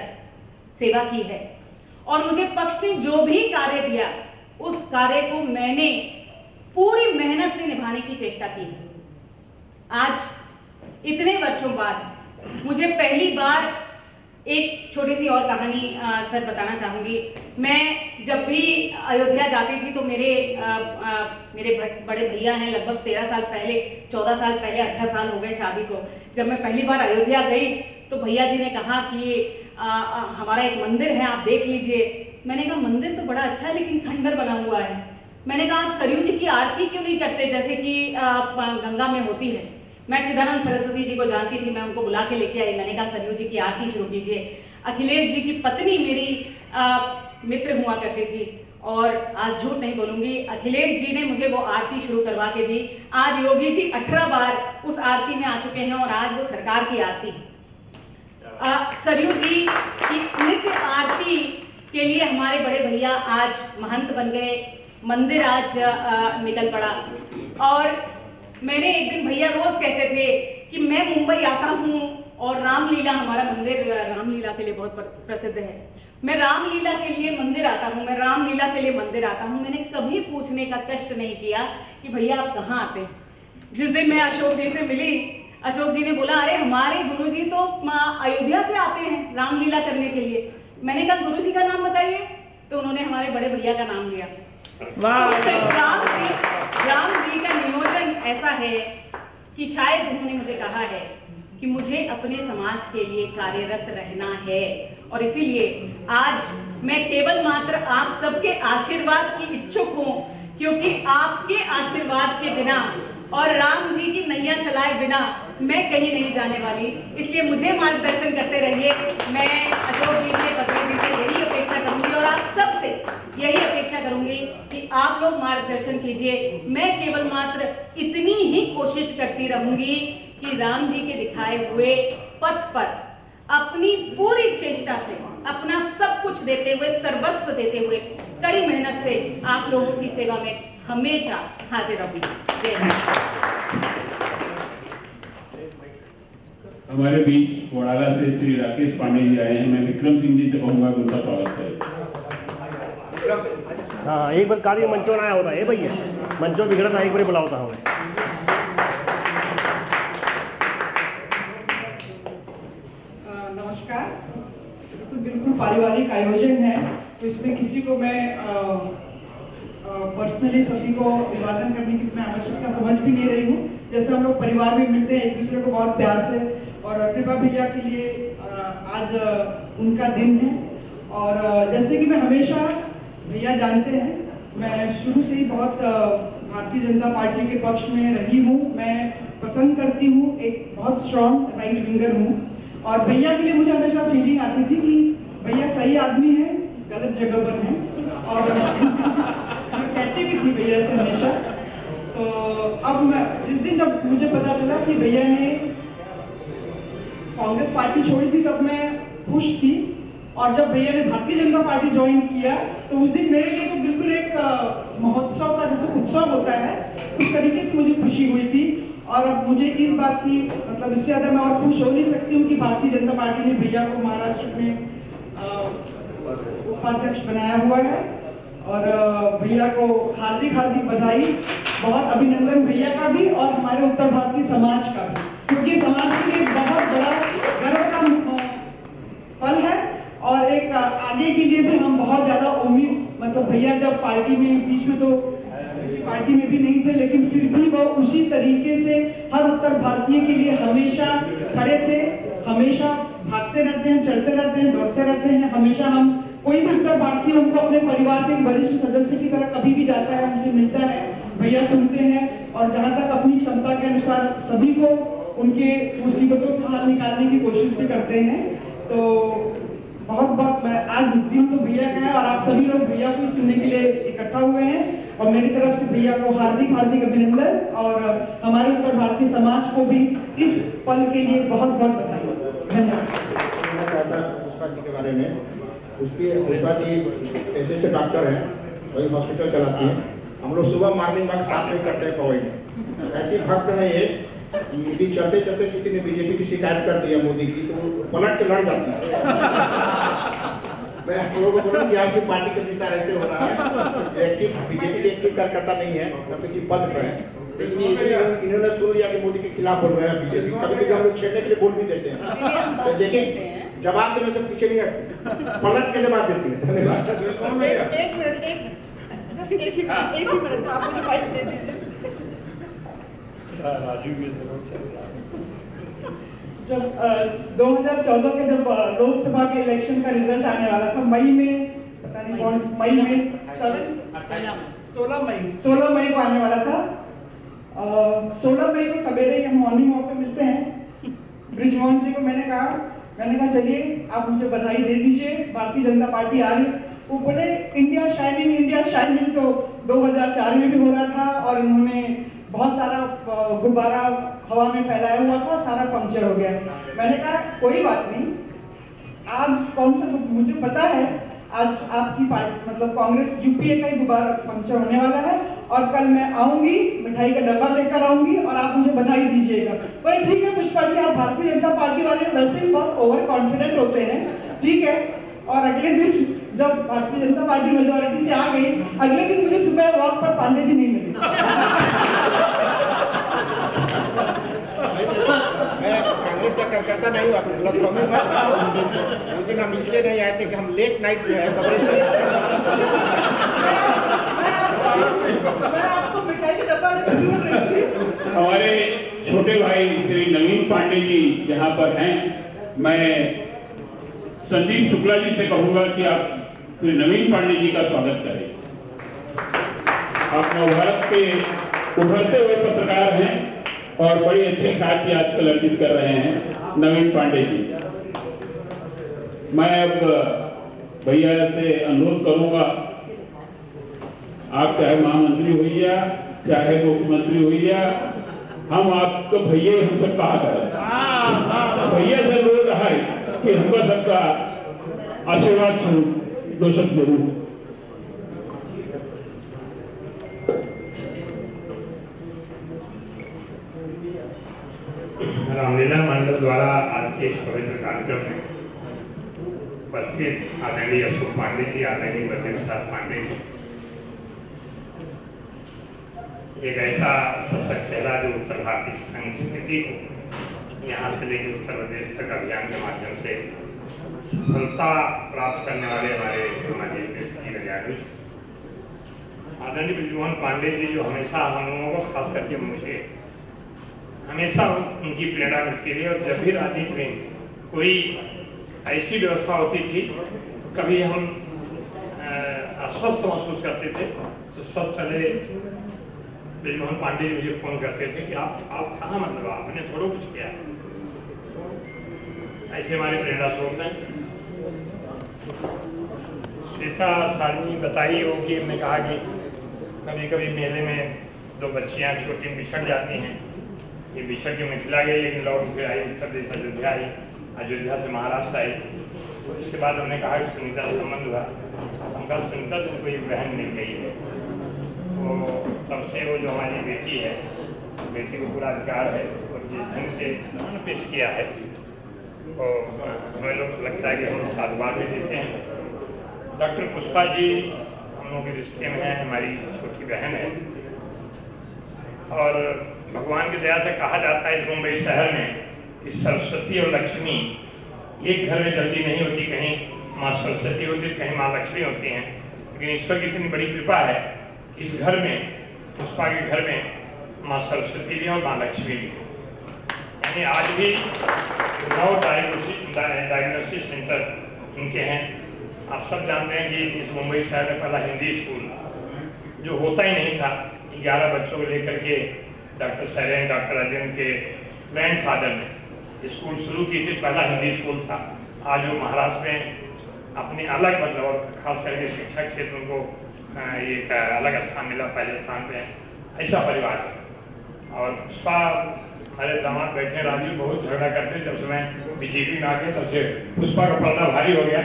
सेवा की है और मुझे पक्ष ने जो भी कार्य दिया उस कार्य को मैंने पूरी मेहनत से निभाने की चेष्टा की है। आज इतने वर्षों बाद मुझे पहली बार एक छोटी सी और कहानी सर बताना चाहूंगी। मैं जब भी अयोध्या जाती थी तो मेरे बड़े भैया हैं, लगभग 13 साल पहले, 14 साल पहले, 18 साल हो गए शादी को। जब मैं पहली बार अयोध्या गई तो भैया जी ने कहा कि हमारा एक मंदिर है आप देख लीजिए। मैंने कहा मंदिर तो बड़ा अच्छा है लेकिन खंडर बना हुआ है। मैंने कहा आप सरयू जी की आरती क्यों नहीं करते जैसे कि गंगा में होती है। मैं चिदानंद सरस्वती जी को जानती थी, मैं उनको बुला के लेके आई। मैंने कहा सरयू जी की आरती शुरू कीजिए। अखिलेश जी की पत्नी मेरी मित्र हुआ करती थी और आज झूठ नहीं बोलूंगी, अखिलेश जी ने मुझे वो आरती शुरू करवा के दी। आज योगी जी 18 बार उस आरती में आ चुके हैं और आज वो सरकार की आरती है। सरयू जी की नित्य आरती के लिए हमारे बड़े भैया आज महंत बन गए, मंदिर आज निकल पड़ा। और मैंने एक दिन, भैया रोज कहते थे कि मैं मुंबई आता हूँ और रामलीला, हमारा मंदिर रामलीला के लिए बहुत प्रसिद्ध है, मैं रामलीला के लिए मंदिर आता हूँ, मैं रामलीला के लिए मंदिर आता हूँ। मैंने कभी पूछने का कष्ट नहीं किया कि भैया आप कहाँ आते हैं। जिस दिन मैं अशोक जी से मिली, अशोक जी ने बोला अरे हमारे गुरुजी तो अयोध्या से आते हैं रामलीला करने के लिए। मैंने कहा गुरुजी का नाम बताइए, तो उन्होंने हमारे बड़े भैया का नाम लिया। राम जी का नियोजन ऐसा है कि शायद उन्होंने मुझे कहा है कि मुझे अपने समाज के लिए कार्यरत रहना है और इसीलिए आज मैं केवल मात्र आप सबके आशीर्वाद की इच्छुक हूँ, क्योंकि आपके आशीर्वाद के बिना और राम जी की नैया चलाए बिना मैं कहीं नहीं जाने वाली। इसलिए मुझे मार्गदर्शन करते रहिए। मैं अशोक जी से, पत्नी जी से यही अपेक्षा करूंगी और आप सबसे यही अपेक्षा करूंगी कि आप लोग मार्गदर्शन कीजिए। मैं केवल मात्र इतनी ही कोशिश करती रहूंगी कि राम जी के दिखाए हुए पथ पर अपनी पूरी चेष्टा से, अपना सब कुछ देते हुए, सर्वस्व देते हुए, कड़ी मेहनत से आप लोगों की सेवा में हमेशा हाजिर रहूंगी। जय हिंद। हमारे बीच वडाला से श्री राकेश पांडे जी आए हैं। मैं विक्रम सिंह जी से कहूँगा कि उनका स्वागत करें। हाँ, एक बार कार्य मंचो आया होता है भैया, मंचो बिगड़ा था, एक बार बुला होता हमें। नमस्कार। तो बिल्कुल पारिवारिक आयोजन है, तो इसमें किसी को मैं पर्सनली सभी को अभिवादन करने की मैं आवश्यकता समझ भी नहीं रही हूँ। जैसे हम लोग परिवार में मिलते हैं एक दूसरे को बहुत प्यार से, और कृपा भैया के लिए आज उनका दिन है। और जैसे कि मैं हमेशा, भैया जानते हैं, मैं शुरू से ही बहुत भारतीय जनता पार्टी के पक्ष में रही हूँ। मैं पसंद करती हूँ, एक बहुत स्ट्रॉन्ग राइट विंगर हूँ। और भैया के लिए मुझे हमेशा फीलिंग आती थी कि भैया सही आदमी है, गलत जगह पर है। और मैं कहती भी थी भैया से हमेशा। तो अब मैं जिस दिन जब मुझे पता चला कि भैया ने कांग्रेस पार्टी छोड़ी थी, तब मैं खुश थी। और जब भैया ने भारतीय जनता पार्टी ज्वाइन किया, तो उस दिन मेरे लिए तो बिल्कुल एक महोत्सव का जैसे उत्सव होता है, उस तरीके से मुझे खुशी हुई थी। और अब मुझे इस बात की मतलब इससे ज़्यादा मैं और खुश हो नहीं सकती हूँ कि भारतीय जनता पार्टी ने भैया को महाराष्ट्र में उपाध्यक्ष बनाया हुआ है। और भैया को हार्दिक हार्दिक बधाई, बहुत अभिनंदन भैया का भी और हमारे उत्तर भारतीय समाज का भी, क्योंकि समाज के लिए बहुत बड़ा गर्व का पल है। और एक आगे के लिए भी हम बहुत ज़्यादा उम्मीद, मतलब भैया जब पार्टी में बीच में तो किसी पार्टी में भी नहीं थे, लेकिन फिर भी वो उसी तरीके से हर उत्तर भारतीय के लिए हमेशा खड़े थे, हमेशा भागते रहते हैं, चलते रहते हैं, दौड़ते रहते हैं। हमेशा हम कोई भी उत्तर भारतीय उनको अपने परिवार के एक वरिष्ठ सदस्य की तरह कभी भी जाता है, हमसे मिलता है, भैया सुनते हैं और जहाँ तक अपनी क्षमता के अनुसार सभी को उनके मुसीबतों का हल निकालने की कोशिश भी करते हैं। तो बहुत बहुत मैं आज दिन तो भैया का है और आप सभी लोग भैया को सुनने के लिए इकट्ठा हुए हैं। और मेरी तरफ से भैया को हार्दिक हार्दिक अभिनंदन और हमारे उत्तर भारतीय समाज को भी इस पल के लिए बहुत बहुत बधाई। धन्यवाद। पुष्पा जी के बारे में, पुष्पा जी पेशे से डॉक्टर हैं, वही हॉस्पिटल चलाती हैं। हम लोग सुबह मॉर्निंग वॉक साथ में करते हैं पवई में। ऐसी भक्त है ये, यदि चलते चलते किसी ने बीजेपी की शिकायत कर दिया मोदी की, तो पलट के लड़ जाती है। मैं आप लोगों को बोलूँ कि आपकी पार्टी का विस्तार ऐसे हो रहा है, एक्टिव बीजेपी के एक्टिव कार्यकर्ता नहीं है, न किसी पद पर है, लेकिन इन्होंने सुन लिया कि मोदी के खिलाफ बोल रहे हैं बीजेपी। कभी कभी हम लोग छेड़ने के लिए बोल भी देते हैं, तो लेकिन जवाब देने से पीछे नहीं हटते, पलट के जवाब देती है। धन्यवाद। एक ही मिनट आप मुझे माइक दे दीजिए। जब 2014 के जब लोकसभा के इलेक्शन का रिजल्ट आने वाला था, मई में, पता नहीं कौन सी मई में, 16 मई को आने वाला था। 16 मई को सवेरे हम मॉर्निंग वॉक पे मिलते हैं। ब्रिजमोहन जी को मैंने कहा चलिए आप मुझे बधाई दे दीजिए, भारतीय जनता पार्टी आ रही। वो बोले इंडिया शाइनिंग तो 2004 में भी हो रहा था और इन्होंने बहुत सारा गुब्बारा हवा में फैलाया हुआ था, सारा पंक्चर हो गया। मैंने कहा कोई बात नहीं, आज कौन सा, मुझे पता है आज आपकी पार्टी मतलब कांग्रेस यूपीए का ही गुब्बारा पंक्चर होने वाला है और कल मैं आऊंगी, मिठाई का डब्बा लेकर आऊंगी और आप मुझे बधाई दीजिएगा। पर ठीक है पुष्पा जी, आप भारतीय जनता पार्टी वाले वैसे भी बहुत ओवर कॉन्फिडेंट होते हैं, ठीक है। और अगले दिन जब भारतीय जनता पार्टी मेजोरिटी से आ गई, अगले दिन मुझे सुबह वॉक पर पांडे जी नहीं मिले। मैं कांग्रेस का कार्यकर्ता नहीं हूँ, आपको गलत फहमी मत। उस दिन हम इसलिए नहीं आए थे कि हम लेट नाइट जो है कवरेज हमारे छोटे भाई श्री नवीन पांडे जी यहाँ पर हैं। मैं संदीप शुक्ला जी से कहूंगा कि आप श्री नवीन पांडे जी का स्वागत करें। आप नवभारत के उभरते हुए पत्रकार हैं और बड़ी अच्छी ख्याति आजकल अर्जित कर रहे हैं नवीन पांडे जी। मैं अब भैया से अनुरोध करूंगा, आप चाहे महामंत्री होइया चाहे मुख्यमंत्री होइया, हम आपको भैया हम सब कहा करें। भैया से रोज है कि हमको सबका आशीर्वाद स्वरूप दो शब्द जरूर। रामलीला मंडल द्वारा आज के इस पवित्र कार्यक्रम में उपस्थित आदरणीय अशोक पांडे जी, आदरणीय बद्री प्रसाद पांडे जी, एक ऐसा सशक्त चेहरा जो उत्तर भारतीय संस्कृति को यहाँ से लेकर उत्तर प्रदेश तक अभियान के माध्यम से सफलता प्राप्त करने वाले हमारे हमारे देश की वैज्ञानिक आदरणीय ब्रिजमोहन पांडे जी, जो हमेशा हम लोगों को खास करके मुझे हमेशा उनकी प्रेरणा मिलती है। और जब भी राजनीति में कोई ऐसी व्यवस्था होती थी तो कभी हम अस्वस्थ महसूस करते थे तो सबसे पहले ब्रिजमोहन पांडे जी मुझे फोन करते थे कि आप कहाँ, मतलब आपने थोड़ा कुछ किया। ऐसे हमारे प्रेरणा स्रोत हैं। श्वेता सारनी बताई होगी, हमने कहा कि कभी कभी मेले में दो बच्चियाँ छोटी बिछड़ जाती हैं। ये बिछड़ के मिथिला गई, लेकिन लौट फिर आई उत्तर प्रदेश, अयोध्या आई, अयोध्या से महाराष्ट्र आई। तो इसके बाद हमने कहा कि सुनीता से संबंध हुआ। हम कहा सुनीता तुमको एक बहन मिल गई है। तो तब से वो जो हमारी बेटी है, बेटी को पूरा अधिकार है और जिस ढंग से उन्होंने पेश किया है तो हमें लोग लगता है कि हम साधुवाद भी देते हैं। डॉक्टर पुष्पा जी हम लोगों के रिश्ते में हैं, हमारी छोटी बहन है। और भगवान की दया से कहा जाता है इस मुंबई शहर में कि सरस्वती और लक्ष्मी एक घर में जल्दी नहीं होती, कहीं माँ सरस्वती होती है, कहीं माँ लक्ष्मी होती हैं। लेकिन ईश्वर की इतनी बड़ी कृपा है, इस घर में, पुष्पा के घर में माँ सरस्वती भी है और माँ लक्ष्मी भी है। यानी आज भी 9 डायग्नोसिस सेंटर इनके हैं। आप सब जानते हैं कि इस मुंबई शहर में पहला हिंदी स्कूल जो होता ही नहीं था, 11 बच्चों को लेकर के डॉक्टर सैरेन, डॉक्टर राजेंद्र के ग्रैंडफादर ने स्कूल शुरू की थी। पहला हिंदी स्कूल था। आज वो महाराष्ट्र में अपने अलग, मतलब और खास करके शिक्षा क्षेत्र को एक अलग स्थान मिला, पहले स्थान पे ऐसा परिवार है। और पुष्पा, हमारे दामाद बैठे राजू, बहुत झगड़ा करते जब से मैं बीजेपी में आ गए तब से पुष्पा का पर्दा भारी हो गया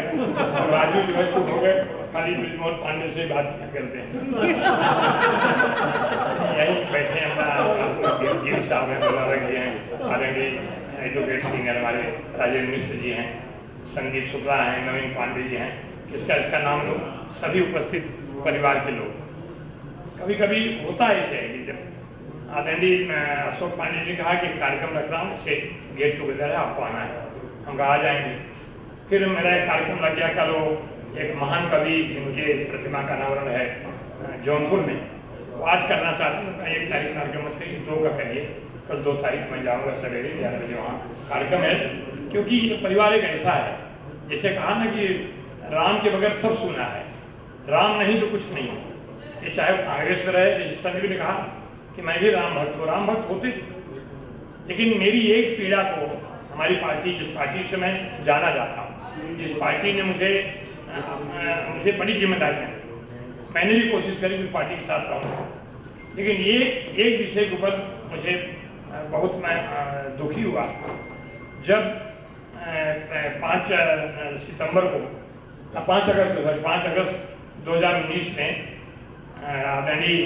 और राजू जो है चुप हो गए, खाली ब्रिजमोहन पांडे से बात करते हैं। यही बैठे हैं गिरी साहब हैं, मुबारक जी हैं, आदरणीय एडवोकेट सीनियर हमारे राजेंद्र मिश्र जी हैं, संदीप शुक्ला हैं, नवीन पांडे जी हैं, इसका नाम लो, सभी उपस्थित परिवार के लोग। कभी कभी होता है ऐसे कि जब आदरणीय अशोक पांडे जी ने कहा कि कार्यक्रम रख रहा हूँ, इसे गेट टुगेदर है, आपको आना है। हम कहा आ जाएंगे। फिर मेरा एक कार्यक्रम लग गया, कल वो एक महान कवि जिनके प्रतिमा का अनावरण है जौनपुर में, वो आज करना चाहते हैं। 1 तारीख कार्यक्रम मत करिए, 2 का करिए। कल 2 तारीख में जाऊँगा सवेरे 11 बजे वहाँ कार्यक्रम है। क्योंकि ये परिवार एक ऐसा है, जैसे कहा ना कि राम के बगैर सब सुना है, राम नहीं तो कुछ नहीं है। ये चाहे वो कांग्रेस में रहे, जिस संजय ने कहा कि मैं भी राम भक्त हूँ, राम भक्त होते थे, लेकिन मेरी एक पीड़ा को हमारी पार्टी, जिस पार्टी से मैं जाना जाता हूँ, जिस पार्टी ने मुझे बड़ी जिम्मेदारियाँ, मैंने भी कोशिश करी कि पार्टी के साथ रहूँ, लेकिन ये एक विषय के ऊपर मुझे बहुत मैं दुखी हुआ जब 5 अगस्त 2019 में आदरणीय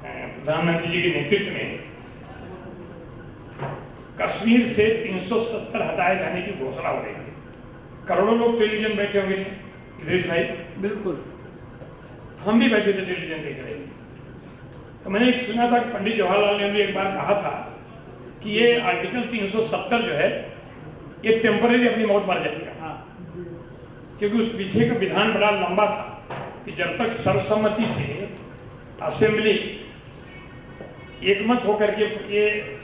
प्रधानमंत्री जी के नेतृत्व में कश्मीर से 370 हटाए जाने की घोषणा हो रही थी। करोड़ों लोग टेलीविजन बैठे होंगे, इधर भाई बिल्कुल, हम भी बैठे थे टेलीविजन देख रहे थे। तो मैंने सुना था कि पंडित जवाहरलाल नेहरू ने एक बार कहा था कि ये आर्टिकल 370 जो है ये टेम्पररी अपनी मौत मर जाएगा, क्योंकि उस पीछे का विधान बड़ा लंबा था कि जब तक सर्वसम्मति से असेंबली एकमत होकर के ये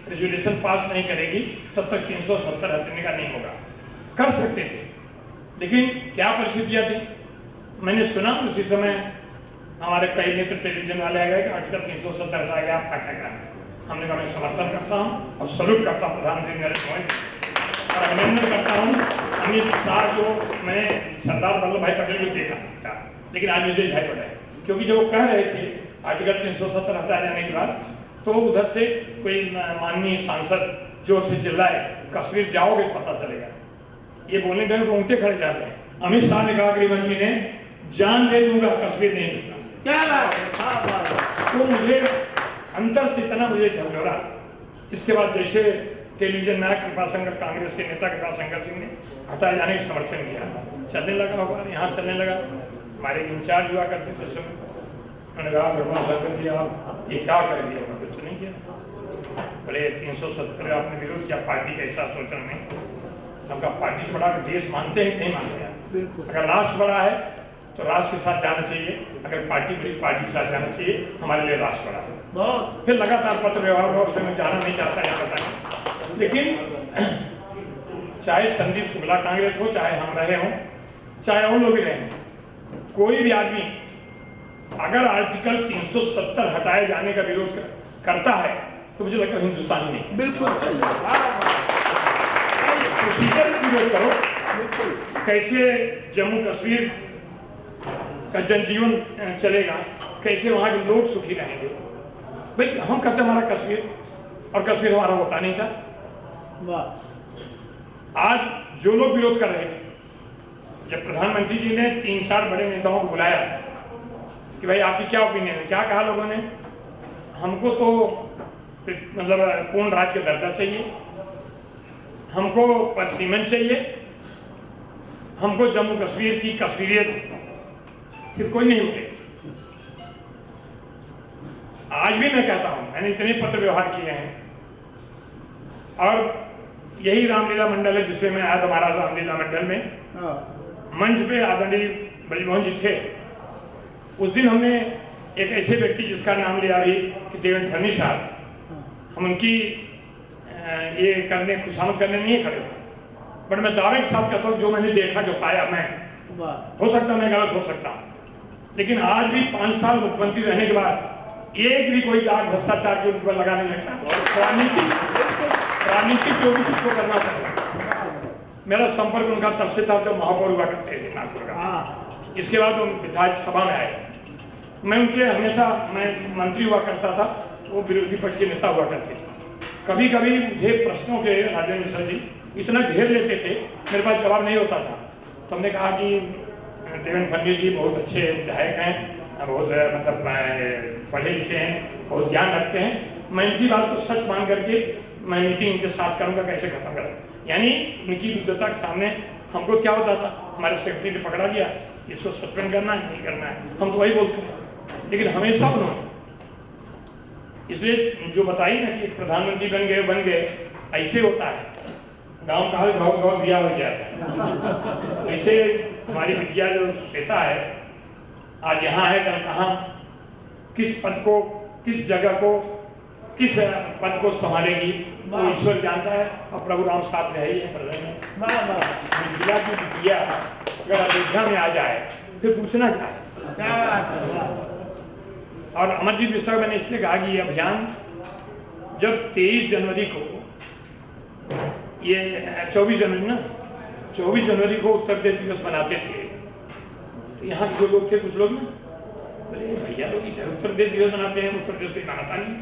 रेजोल्यूशन पास नहीं करेगी तब तक 370 हटने का नहीं होगा। कर सकते थे, लेकिन क्या परिस्थितियां थी मैंने सुना। उसी समय हमारे कई मित्र टेलीविजन वाले आ गए कि आर्टिकल 370 हटाया गया, आपका क्या कहना है? हमने कहा मैं समर्थन करता हूँ और सल्यूट करता हूँ प्रधानमंत्री नरेंद्र मोदी और अभिनंदन करता हूँ अमित शाह, जो मैंने सरदार वल्लभ भाई पटेल को देखा था, लेकिन आज मुझे दिखाई पड़ा है। क्योंकि जब वो कह रहे थे आर्टिकल 370 हटाए जाने के बाद, तो उधर से कोई माननीय सांसद जोर से चिल्लाए कश्मीर जाओगे पता चलेगा। ये बोलने पर रोंगटे खड़े जाते हैं। अमित शाह ने कहा गृहमंत्री ने, जान दे दूंगा कश्मीर नहीं दूंगा। क्या बात। तो मुझे अंदर से इतना मुझे झकझोरा। इसके बाद जैसे टेलीविजन नायक कृपाशंकर कांग्रेस के नेता कृपाशंकर सिंह ने हटाए जाने का समर्थन किया। चलने लगा होगा, यहाँ चलने लगा। हमारे इंचार्ज हुआ करते थे सब, मैंने कहा कृपाशंकर जी आप ये क्या कर दिया? कुछ तो नहीं किया। बोले 370 आपने विरोध किया, पार्टी कैसा सोचना नहीं। हमका पार्टी से बड़ा देश मानते हैं नहीं मानते हैं। अगर राष्ट्र बड़ा है तो राष्ट्र के साथ जाना चाहिए, अगर पार्टी बड़ी पार्टी के साथ जाना चाहिए। हमारे लिए राष्ट्र बड़ा है। फिर लगातार पत्र व्यवहार और मैं जाना नहीं चाहता यहाँ बताएं, लेकिन चाहे संदीप शुक्ला कांग्रेस हो, चाहे हम रहे हों, चाहे और लोग भी रहे हों, कोई भी आदमी अगर आर्टिकल 370 हटाए जाने का विरोध करता है तो मुझे लगता है हिंदुस्तानी नहीं। बिल्कुल प्रोसीजर विरोध करो। कैसे जम्मू कश्मीर का जनजीवन चलेगा, कैसे वहाँ के लोग सुखी रहेंगे? भाई हम कहते हमारा कश्मीर, और कश्मीर हमारा होता नहीं था। आज जो लोग विरोध कर रहे थे, जब प्रधानमंत्री जी ने 3-4 बड़े नेताओं को बुलाया कि भाई आपकी क्या ओपिनियन है, क्या कहा लोगों ने? हमको तो मतलब पूर्ण राज्य का दर्जा चाहिए, हमको परसीमन चाहिए, हमको जम्मू कश्मीर की कश्मीरियत फिर कोई नहीं होते। आज भी मैं कहता हूं, मैंने इतने पत्र व्यवहार किए हैं, और यही रामलीला मंडल है जिसमें मैं आया था। महाराज रामलीला मंडल में मंच पे आदरणीय बलमोहन जी थे। उस दिन हमने एक ऐसे व्यक्ति जिसका नाम लिया अभी कि देवेंद्र फडणवीस साहब, हम उनकी ये करने खुशामद करने नहीं खड़े, बट मैं दावे के साथ कहता हूँ जो मैंने देखा, जो पाया, मैं हो सकता मैं गलत हो सकता, लेकिन आज भी 5 साल मुख्यमंत्री रहने के बाद एक भी कोई दाग भ्रष्टाचार के ऊपर लगा नहीं सकता। राजनीतिक जो भी उसको करना चाहिए। मेरा संपर्क उनका तब से था जब महापौर हुआ करते थे नागपुर का। इसके बाद वो विधायक सभा में आए। मैं उनके हमेशा, मैं मंत्री हुआ करता था, वो विरोधी पक्ष के नेता हुआ करते थे। कभी कभी मुझे प्रश्नों के राजेंद्र मिश्रा जी इतना घेर लेते थे, मेरे पास जवाब नहीं होता था। तो हमने कहा कि देवेंद्र फडणवीस जी बहुत अच्छे विधायक हैं, बहुत मतलब पढ़े लिखे हैं, बहुत ज्ञान रखते हैं, मैं इनकी बात को सच मान करके मैं मीटिंग इनके साथ करूंगा, कैसे खत्म करूँ। यानी उनकी विद्वता के सामने हमको क्या होता था, हमारे सेक्रेटरी ने पकड़ा दिया, इसको सस्पेंड करना है, नहीं करना है, हम तो वही बोलते हैं। लेकिन हमेशा उन्होंने, इसलिए जो बताई ना कि प्रधानमंत्री बन गए, ऐसे होता है। गाँव का गाँव दिया हो जाता है। ऐसे हमारी बिटिया जो श्वेता है, आज यहाँ है, कल कहाँ, किस पद को, किस जगह को, किस पद को संभालेगी वो ईश्वर जानता है, और प्रभु राम साथ रहे ही है। जिला की बिटिया अगर अयोध्या में आ जाए फिर पूछना क्या है। और अमरजीत मिश्रा मैंने इसलिए कहा कि ये अभियान जब 23 जनवरी को, ये 24 जनवरी ना, 24 जनवरी को उत्तर प्रदेश दिवस मनाते थे, तो यहाँ जो लोग थे, कुछ लोग ना बोले भैया लोग इधर उत्तर प्रदेश दिवस मनाते हैं, उत्तर प्रदेश कोई मनाता नहीं।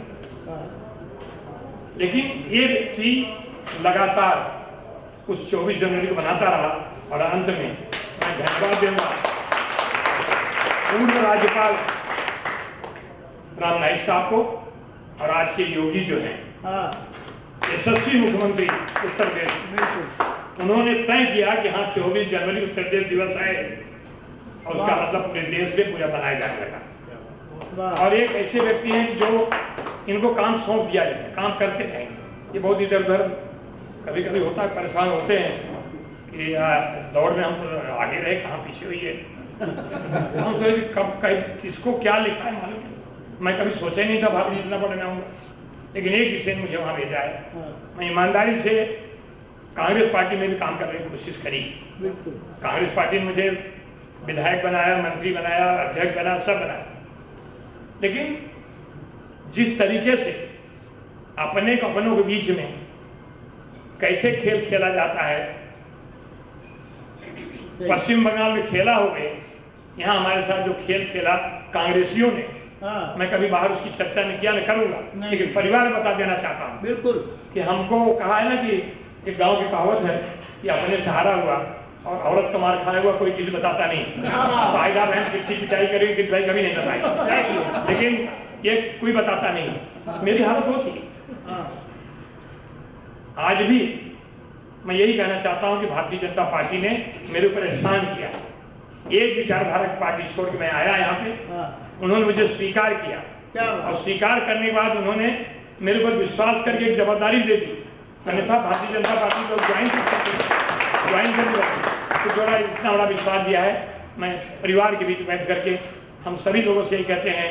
लेकिन ये व्यक्ति लगातार उस 24 जनवरी को मनाता रहा, और अंत में मैं धन्यवाद दूंगा पूर्व राज्यपाल राम नाईक साहब को, और आज के योगी जो हैं, यशस्वी मुख्यमंत्री उत्तर प्रदेश, उन्होंने तय किया कि हाँ 24 जनवरी उत्तर प्रदेश दिवस है, और उसका मतलब पूरे देश में पूरा मनाया जाने लगा। और एक ऐसे व्यक्ति हैं जो इनको काम सौंप दिया जाए, काम करते रहेंगे। ये बहुत इधर उधर कभी कभी होता है, परेशान होते हैं कि दौड़ में हम आगे रहे, कहाँ पीछे हुई है। हम सोचे कब किसको क्या लिखा है मालूम नहीं, मैं कभी सोचा ही नहीं था भाभी इतना बड़ा जाऊँगा, लेकिन एक विषय ने मुझे वहाँ भेजा है। मैं ईमानदारी से कांग्रेस पार्टी में भी काम करने की कोशिश करी। कांग्रेस पार्टी ने मुझे विधायक बनाया, मंत्री बनाया, अध्यक्ष बनाया, सब बनाया, लेकिन जिस तरीके से अपने अपनों के बीच में कैसे खेल खेला जाता है, पश्चिम बंगाल में खेला हो गए, यहाँ हमारे साथ जो खेल खेला कांग्रेसियों ने, मैं कभी बाहर उसकी चर्चा नहीं किया, न करूंगा, लेकिन परिवार में बता देना चाहता हूँ बिल्कुल कि हमको कहा है ना कि एक गांव की कहावत है कि अपने सहारा हुआ और औरत का मार खाया हुआ कोई किसी बताता नहीं। साहिदा बहन कितनी पिटाई करेगी, कितनी भाई कभी नहीं बताई, लेकिन ये कोई बताता नहीं। मेरी हालत वो थी, आज भी मैं यही कहना चाहता हूं कि भारतीय जनता पार्टी ने मेरे ऊपर एहसान किया। एक विचारधारा की पार्टी छोड़ के मैं आया यहाँ पे, उन्होंने मुझे स्वीकार किया और स्वीकार करने के बाद उन्होंने मेरे ऊपर विश्वास करके एक जवाबदारी दे दी। अन्यथा भारतीय जनता पार्टी को ज्वाइन करने तो थोड़ा इतना बड़ा विश्वास दिया है। मैं परिवार के बीच बैठ करके हम सभी लोगों से यही कहते हैं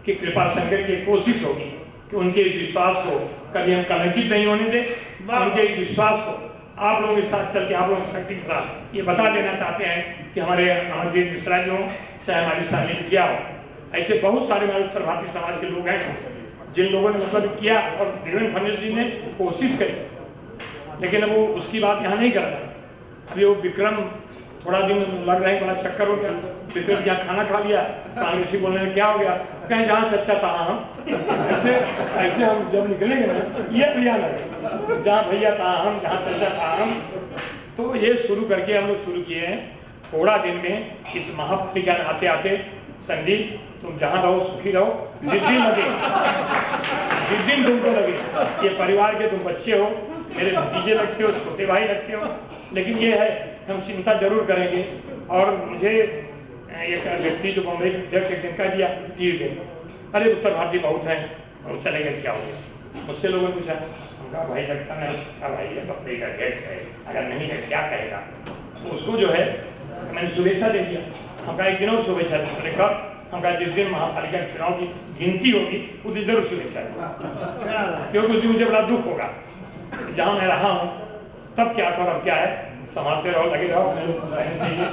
कि कृपा शंकर की कोशिश होगी कि उनके विश्वास को कभी हम कलंकित नहीं होने दें। उनके विश्वास को आप लोगों के साथ चल के, आप लोगों की शक्ति के साथ ये बता देना चाहते हैं कि हमारे अमरजीत मिश्रा जी हों, चाहे हमारी शालिनी बिटिया हो, ऐसे बहुत सारे हमारे उत्तर भारतीय समाज के लोग हैं जिन लोगों ने मतलब किया और देवेंद्र फडणवीस जी ने कोशिश करी, लेकिन अब वो उसकी बात यहाँ नहीं कर रहा। अभी वो विक्रम थोड़ा दिन लग रहा है, बड़ा चक्कर हो गया। विक्रम क्या खाना खा लिया, कांग्रेसी बोलने में क्या हो गया, कहीं जहाँ चर्चा था हम ऐसे हम जब निकलेंगे ना ये भैया लगे, जहाँ भैया था हम, जहाँ चर्चा था हम, तो ये शुरू करके हम लोग शुरू किए हैं। थोड़ा दिन में इस महापालिका में आते आते संदीप तुम जहाँ रहो सुखी रहो, जिस दिन तुमको लगे ये परिवार के तुम बच्चे हो, मेरे भतीजे लगते हो, छोटे भाई लगते हो, लेकिन ये है हम चिंता जरूर करेंगे। और मुझे एक व्यक्ति जो बम्बई के अध्यक्ष एक दिन कह दिया टीवी पे, अरे उत्तर भारतीय बहुत हैं, वो चलेगा क्या हो गया। मुझसे लोगों ने पूछा, उनका भाई लगता है भाई है बम्बई का अध्यक्ष है, अगर नहीं है क्या कहेगा। तो उसको जो है मैंने शुभेच्छा दे दिया। हम कहा एक दिन और शुभेच्छा दें, कब हम कहा जिस दिन महापालिका चुनाव की गिनती होगी उस दिन जरूर शुभेच्छा दें, क्योंकि उस दिन मुझे बड़ा दुख होगा जहाँ मैं रहा हूँ तब क्या था और अब क्या है। संभालते रहो, लगे रहो, अपने लोग रहने चाहिए।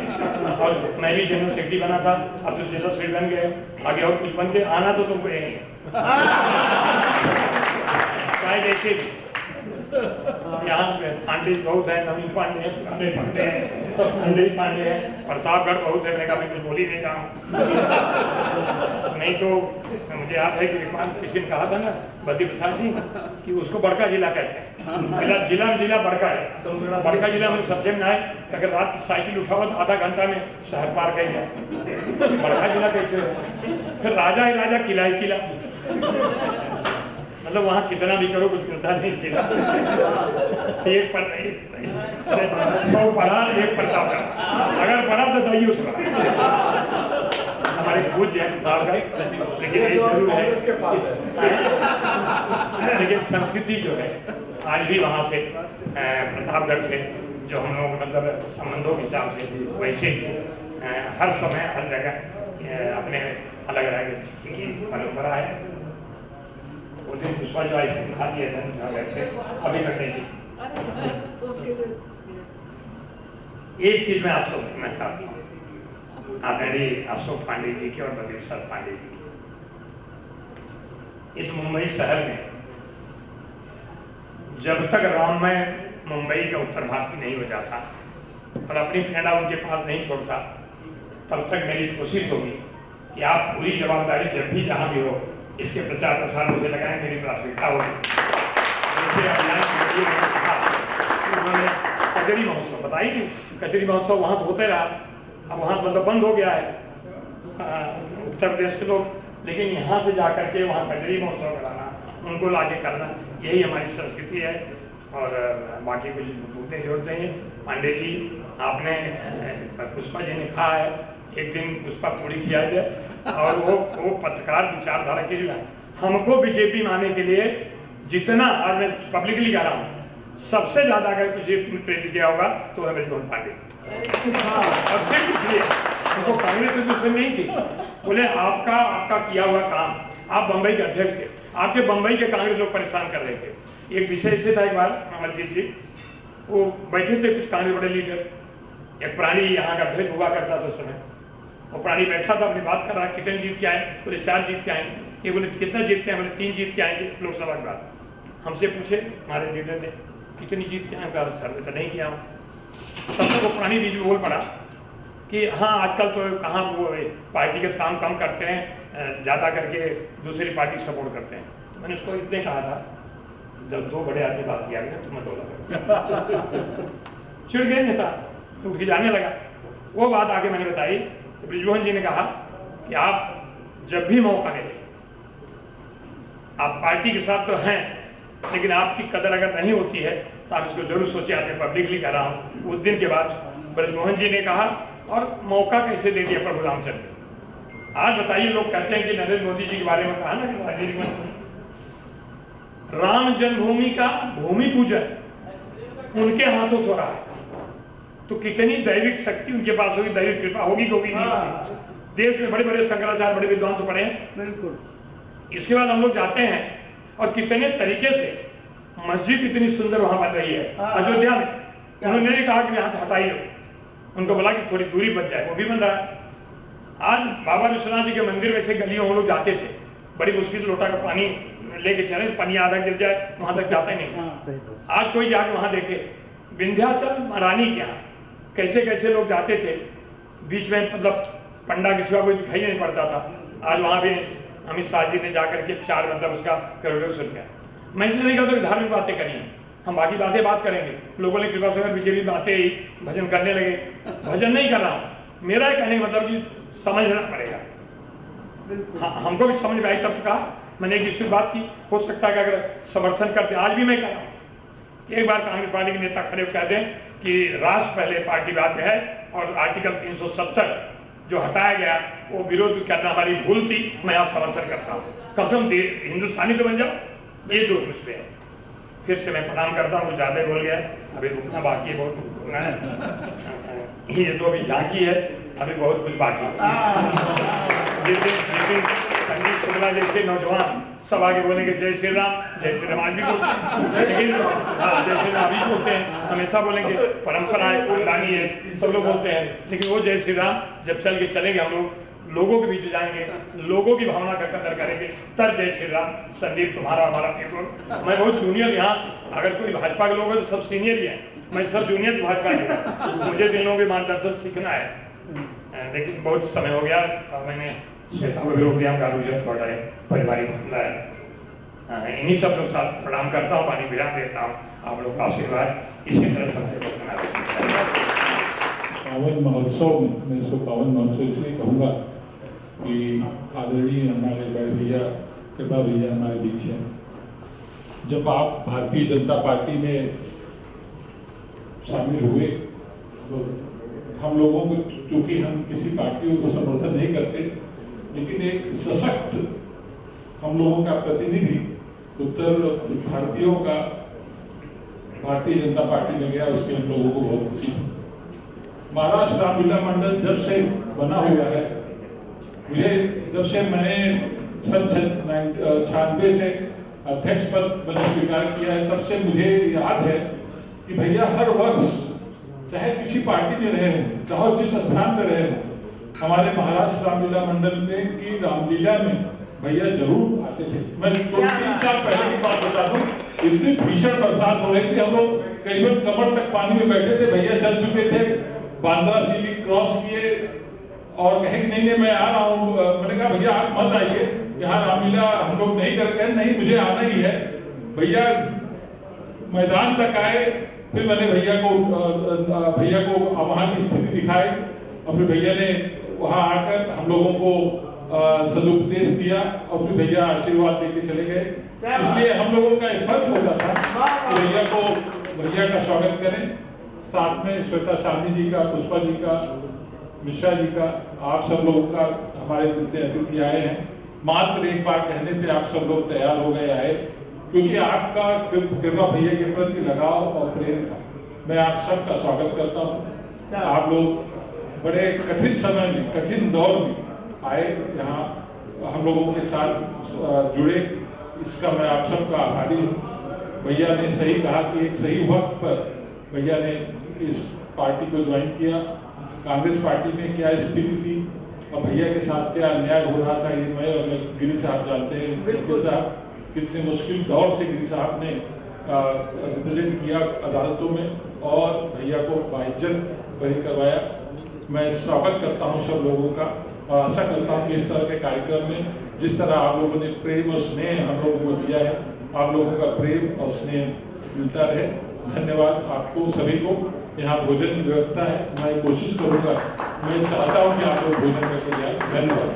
और मैं भी जनरल सेक्रेटरी बना था, अब तो जनरल सेक्रेटरी बन गए, आगे और कुछ बन के आना तो तुमको यही चाहे जैसे यहाँ पांडे बहुत है, नवीन पांडे हैं, पुराने पांडे हैं, सब पांडे ही पांडे हैं। प्रतापगढ़ बहुत है, मैंने कहा मैं कुछ बोल ही नहीं रहा नहीं तो मुझे याद है कि एक बार किसी ने कहा था ना बद्री प्रसाद जी कि उसको बड़का जिला कहते हैं। जिला बड़का है, बड़का जिला मुझे समझे में आए, अगर रात की साइकिल उठाओ तो आधा घंटा में शहर पार कर जाए, बड़का जिला कैसे हो। फिर राजा ही राजा, किला ही किला, मतलब वहाँ कितना भी करो कुछ मिलता नहीं सिला। एक पर 100 पढ़ा, एक प्रताप, अगर पढ़ा तो दही उसका हमारे पूज्य है प्रतापगढ़। लेकिन ये जरूर है लेकिन संस्कृति जो है आज भी वहाँ से प्रतापगढ़ से जो हम लोग मतलब संबंधों के हिसाब से वैसे हर समय हर जगह अपने अलग अलग की परंपरा है। उस दिन पुष्पा जो आइसक्रीम खा लिया था अभी तक नहीं थी। एक चीज मैं आश्वस्त करना चाहती हूँ आदरणीय अशोक पांडे जी की और बद्री प्रसाद पांडे जी की। इस मुंबई शहर में जब तक राममय मुंबई का उत्तर भारतीय नहीं हो जाता और अपनी प्रेरणा उनके पास नहीं छोड़ता, तब तक मेरी कोशिश होगी कि आप पूरी जवाबदारी जब भी जहां भी हो इसके प्रचार प्रसार मुझे लगाएं, मेरी प्राथमिकता होगी। उन्होंने कचहरी महोत्सव बताई थी, कचहरी महोत्सव वहां तो होते रहा, अब वहाँ मतलब बंद हो गया है उत्तर प्रदेश के लोग, लेकिन यहाँ से जा करके वहाँ कचहरी महोत्सव कराना, उनको लाके करना, यही हमारी संस्कृति है। और बाकी कुछ भूलने की जरूरत नहीं है। पांडे जी आपने पुष्पा जी ने कहा है एक दिन पुष्पा पूरी खिया जाए, और वो पत्रकार विचारधारा की जो है हमको बीजेपी में आने के लिए जितना, और मैं पब्लिकली कह रहा हूँ सबसे ज्यादा अगर किसी प्रेरित किया होगा तो है बृजमोहन पांडे। और सिर्फ इसलिए उनको कांग्रेस से दुश्मनी नहीं थी, बोले आपका किया हुआ काम, आप बंबई के अध्यक्ष थे, आपके बंबई के कांग्रेस लोग परेशान कर रहे थे। एक विषय से था, एक बार अमरजीत जी वो बैठे थे कुछ कांग्रेस बड़े लीडर, एक प्राणी यहाँ का अध्यक्ष हुआ करता था उस समय, वो प्राणी बैठा था अपनी बात कर रहा, कितने जीत के आए, बोले 4 जीत के आए, ये बोले कितना जीत के आए, बोले 3 जीत के आएंगे लोकसभा के बाद। हमसे पूछे हमारे लीडर ने कितनी जीत के आए, कहा सर्वे तो नहीं किया। तब तक वो प्राणी बीच में बोल पड़ा कि हाँ आजकल तो कहाँ वो पार्टीगत काम कम करते हैं, ज़्यादा करके दूसरी पार्टी सपोर्ट करते हैं। तो मैंने उसको इतने कहा था, जब 2 बड़े आदमी बात किया गया तो मैं बोला चिढ़ गए नेता, उठ के जाने लगा। वो बात आगे मैंने बताई तो बृजमोहन जी ने कहा कि आप जब भी मौका मिले, आप पार्टी के साथ तो हैं लेकिन आपकी कदर अगर नहीं होती है तो आप इसको जरूर सोचिए। आपने पब्लिकली कह रहा हूँ। उस दिन के बाद ब्रजमोहन जी ने कहा और मौका कैसे दे दिया प्रभु रामचंद्र। आज बताइए, लोग कहते हैं कि नरेंद्र मोदी जी के बारे में कहा ना कि राजनीतिक मंच, राम जन्मभूमि का भूमि पूजन उनके हाथों से हो रहा है, तो कितनी दैविक शक्ति उनके पास होगी, दैविक कृपा होगी कि होगी नहीं। देश में बड़े बड़े शंकराचार्य, बड़े विद्वान तो पढ़े हैं। बिल्कुल। इसके बाद हम लोग जाते हैं और कितने तरीके से मस्जिद इतनी सुंदर वहां बन रही है अयोध्या में। उन्होंने नहीं कहा कि यहाँ से हटाइए, उनको बोला कि थोड़ी दूरी बच जाए, वो भी बन रहा है। आज बाबा विश्वनाथ जी के मंदिर में से गलियों हम लोग जाते थे, बड़ी मुश्किल से लोटा का पानी लेके चले, पानी आधा गिर जाए वहां तक जाता ही नहीं। आज कोई जाके वहां देखे विंध्याचल महारानी के यहाँ कैसे कैसे लोग जाते थे, बीच में मतलब पंडा के सिवा कोई दिखाई नहीं पड़ता था। आज वहां भी अमित शाह जी ने जाकर के 4 मतलब उसका करोड़ों सुन गया। मैं इसलिए नहीं कहता कि धार्मिक बातें करी हैं, हम बाकी बात करेंगे। लोगों ने कृपा से अगर बीजेपी बातें ही भजन करने लगे, भजन नहीं कर रहा हूँ, मेरा कहने का मतलब कि समझना पड़ेगा। हाँ, हमको भी समझ में आई तब तो कहा। मैंने एक दूसरी बात की, हो सकता है कि अगर समर्थन करते, आज भी मैं कह रहा हूँ कि एक बार कांग्रेस पार्टी के नेता खड़े कह दें कि राष्ट्र पहले पार्टी बाद में है और आर्टिकल 370 जो हटाया गया वो विरोध करना हमारी भूल थी, मैं आज समर्थन करता हूँ। कम से कम हिंदुस्तानी तो बन जाओ, ये 2 मुझसे है। फिर से मैं प्रणाम करता हूँ, ज़्यादा बोल गया, अभी रुकना बाकी है, बहुत रुकना है। ये तो अभी झांकी है, अभी बहुत कुछ बाकी है। लेकिन संगीत शुक्ला जैसे नौजवान सब आगे बोलेंगे जय श्री राम आज भी बोलते हैं, लेकिन जय श्री राम भी बोलते हैं, हमेशा बोलेंगे, परंपरा है, कुलदानी है, सब लोग बोलते हैं। लेकिन वो जय श्री राम जब चल के चलेंगे, हम लोग लोगों के बीच जाएंगे, लोगों की भावना का कदर करेंगे, तब जय श्री राम। संदीप तुम्हारा हमारा पेपर, मैं बहुत जूनियर यहाँ, अगर कोई भाजपा के लोग हैं तो सब सीनियर ही हैं, मैं सब जूनियर भाजपा के, मुझे इन लोगों के मार्गदर्शन सीखना है। लेकिन बहुत समय हो गया, मैंने श्वेता को भी रोक दिया, थोड़ा पारिवारिक मामला है। इन्हीं सब लोग साथ प्रणाम करता हूँ, पानी पिला देता हूँ, आप लोग का आशीर्वाद इसी तरह समय पावन महोत्सव में, मैं इसको पावन महोत्सव इसलिए कहूँगा कि आदरणीय हमारे बड़े भैया कृपा भैया हमारे बीच हैं। जब आप भारतीय जनता पार्टी में शामिल हुए तो हम लोगों को, चूंकि हम किसी पार्टियों को समर्थन नहीं करते, लेकिन एक सशक्त हम लोगों का प्रतिनिधि उत्तर भारतीयों का भारतीय जनता पार्टी में गया, उसके हम लोगों को बहुत खुशी। महाराष्ट्र रामलीला मंडल जब से बना हुआ है, मुझे जब से मैंने सन 96 से अध्यक्ष पद मैंने स्वीकार किया है, तब से मुझे याद है कि भैया हर वर्ष चाहे किसी पार्टी में रहे हों, चाहे जिस स्थान में रहे हों, हमारे महाराष्ट्र रामलीला मंडल में की रामलीला में भैया जरूर आते थे। मैं 2-3 साल पहले की बात बता दूं, इतनी भीषण बरसात हो रही थी, हम लोग करीबन कमर तक पानी में बैठे थे, भैया चल चुके थे, बांद्रा सीली क्रॉस किए और कहे कि नहीं मैं आ रहा हूँ। मैंने कहा भैया आप मत आइए, यहाँ रामलीला हम लोग नहीं करते हैं। नहीं, मुझे आना ही है। भैया मैदान तक आए, फिर मैंने भैया को वहाँ की स्थिति दिखाई और फिर भैया ने वहाँ आकर हम लोगों को सदुपदेश दिया और फिर भैया आशीर्वाद देके चले गए। इसलिए हम लोगों का फर्ज होता था कि भैया का स्वागत करें, साथ में श्वेता शालिनी जी का, पुष्पा जी का, मिश्रा जी का, आप सब लोगों का, हमारे जितने अतिथि आए हैं, मात्र एक बार कहने पे आप सब लोग तैयार हो गए आए, क्योंकि आपका कृपा भैया के प्रति लगाव और प्रेम था। मैं आप सबका स्वागत करता हूँ। आप लोग बड़े कठिन समय में, कठिन दौर में आए, यहाँ हम लोगों के साथ जुड़े, इसका मैं आप सबका आभारी हूँ। भैया ने सही कहा कि एक सही वक्त पर भैया ने इस पार्टी को ज्वाइन किया। कांग्रेस पार्टी में क्या स्थिति थी और भैया के साथ क्या अन्याय हो रहा था, ये मैं और गिरी साहब जानते हैं। गिरी साहब कितने मुश्किल दौर से गिरी साहब ने रिप्रेजेंट किया अदालतों में और भैया को बाइज्जत बरी करवाया। मैं स्वागत करता हूँ सब लोगों का और आशा करता हूँ कि इस तरह के कार्यक्रम में जिस तरह आप लोगों ने प्रेम और स्नेह हम लोगों को दिया है, आप लोगों का प्रेम और स्नेह मिलता रहे। धन्यवाद आपको सभी को। यहाँ भोजन की व्यवस्था है, मैं कोशिश करूँगा, मैं चाहता हूँ कि आप लोग भोजन करके जाए। धन्यवाद।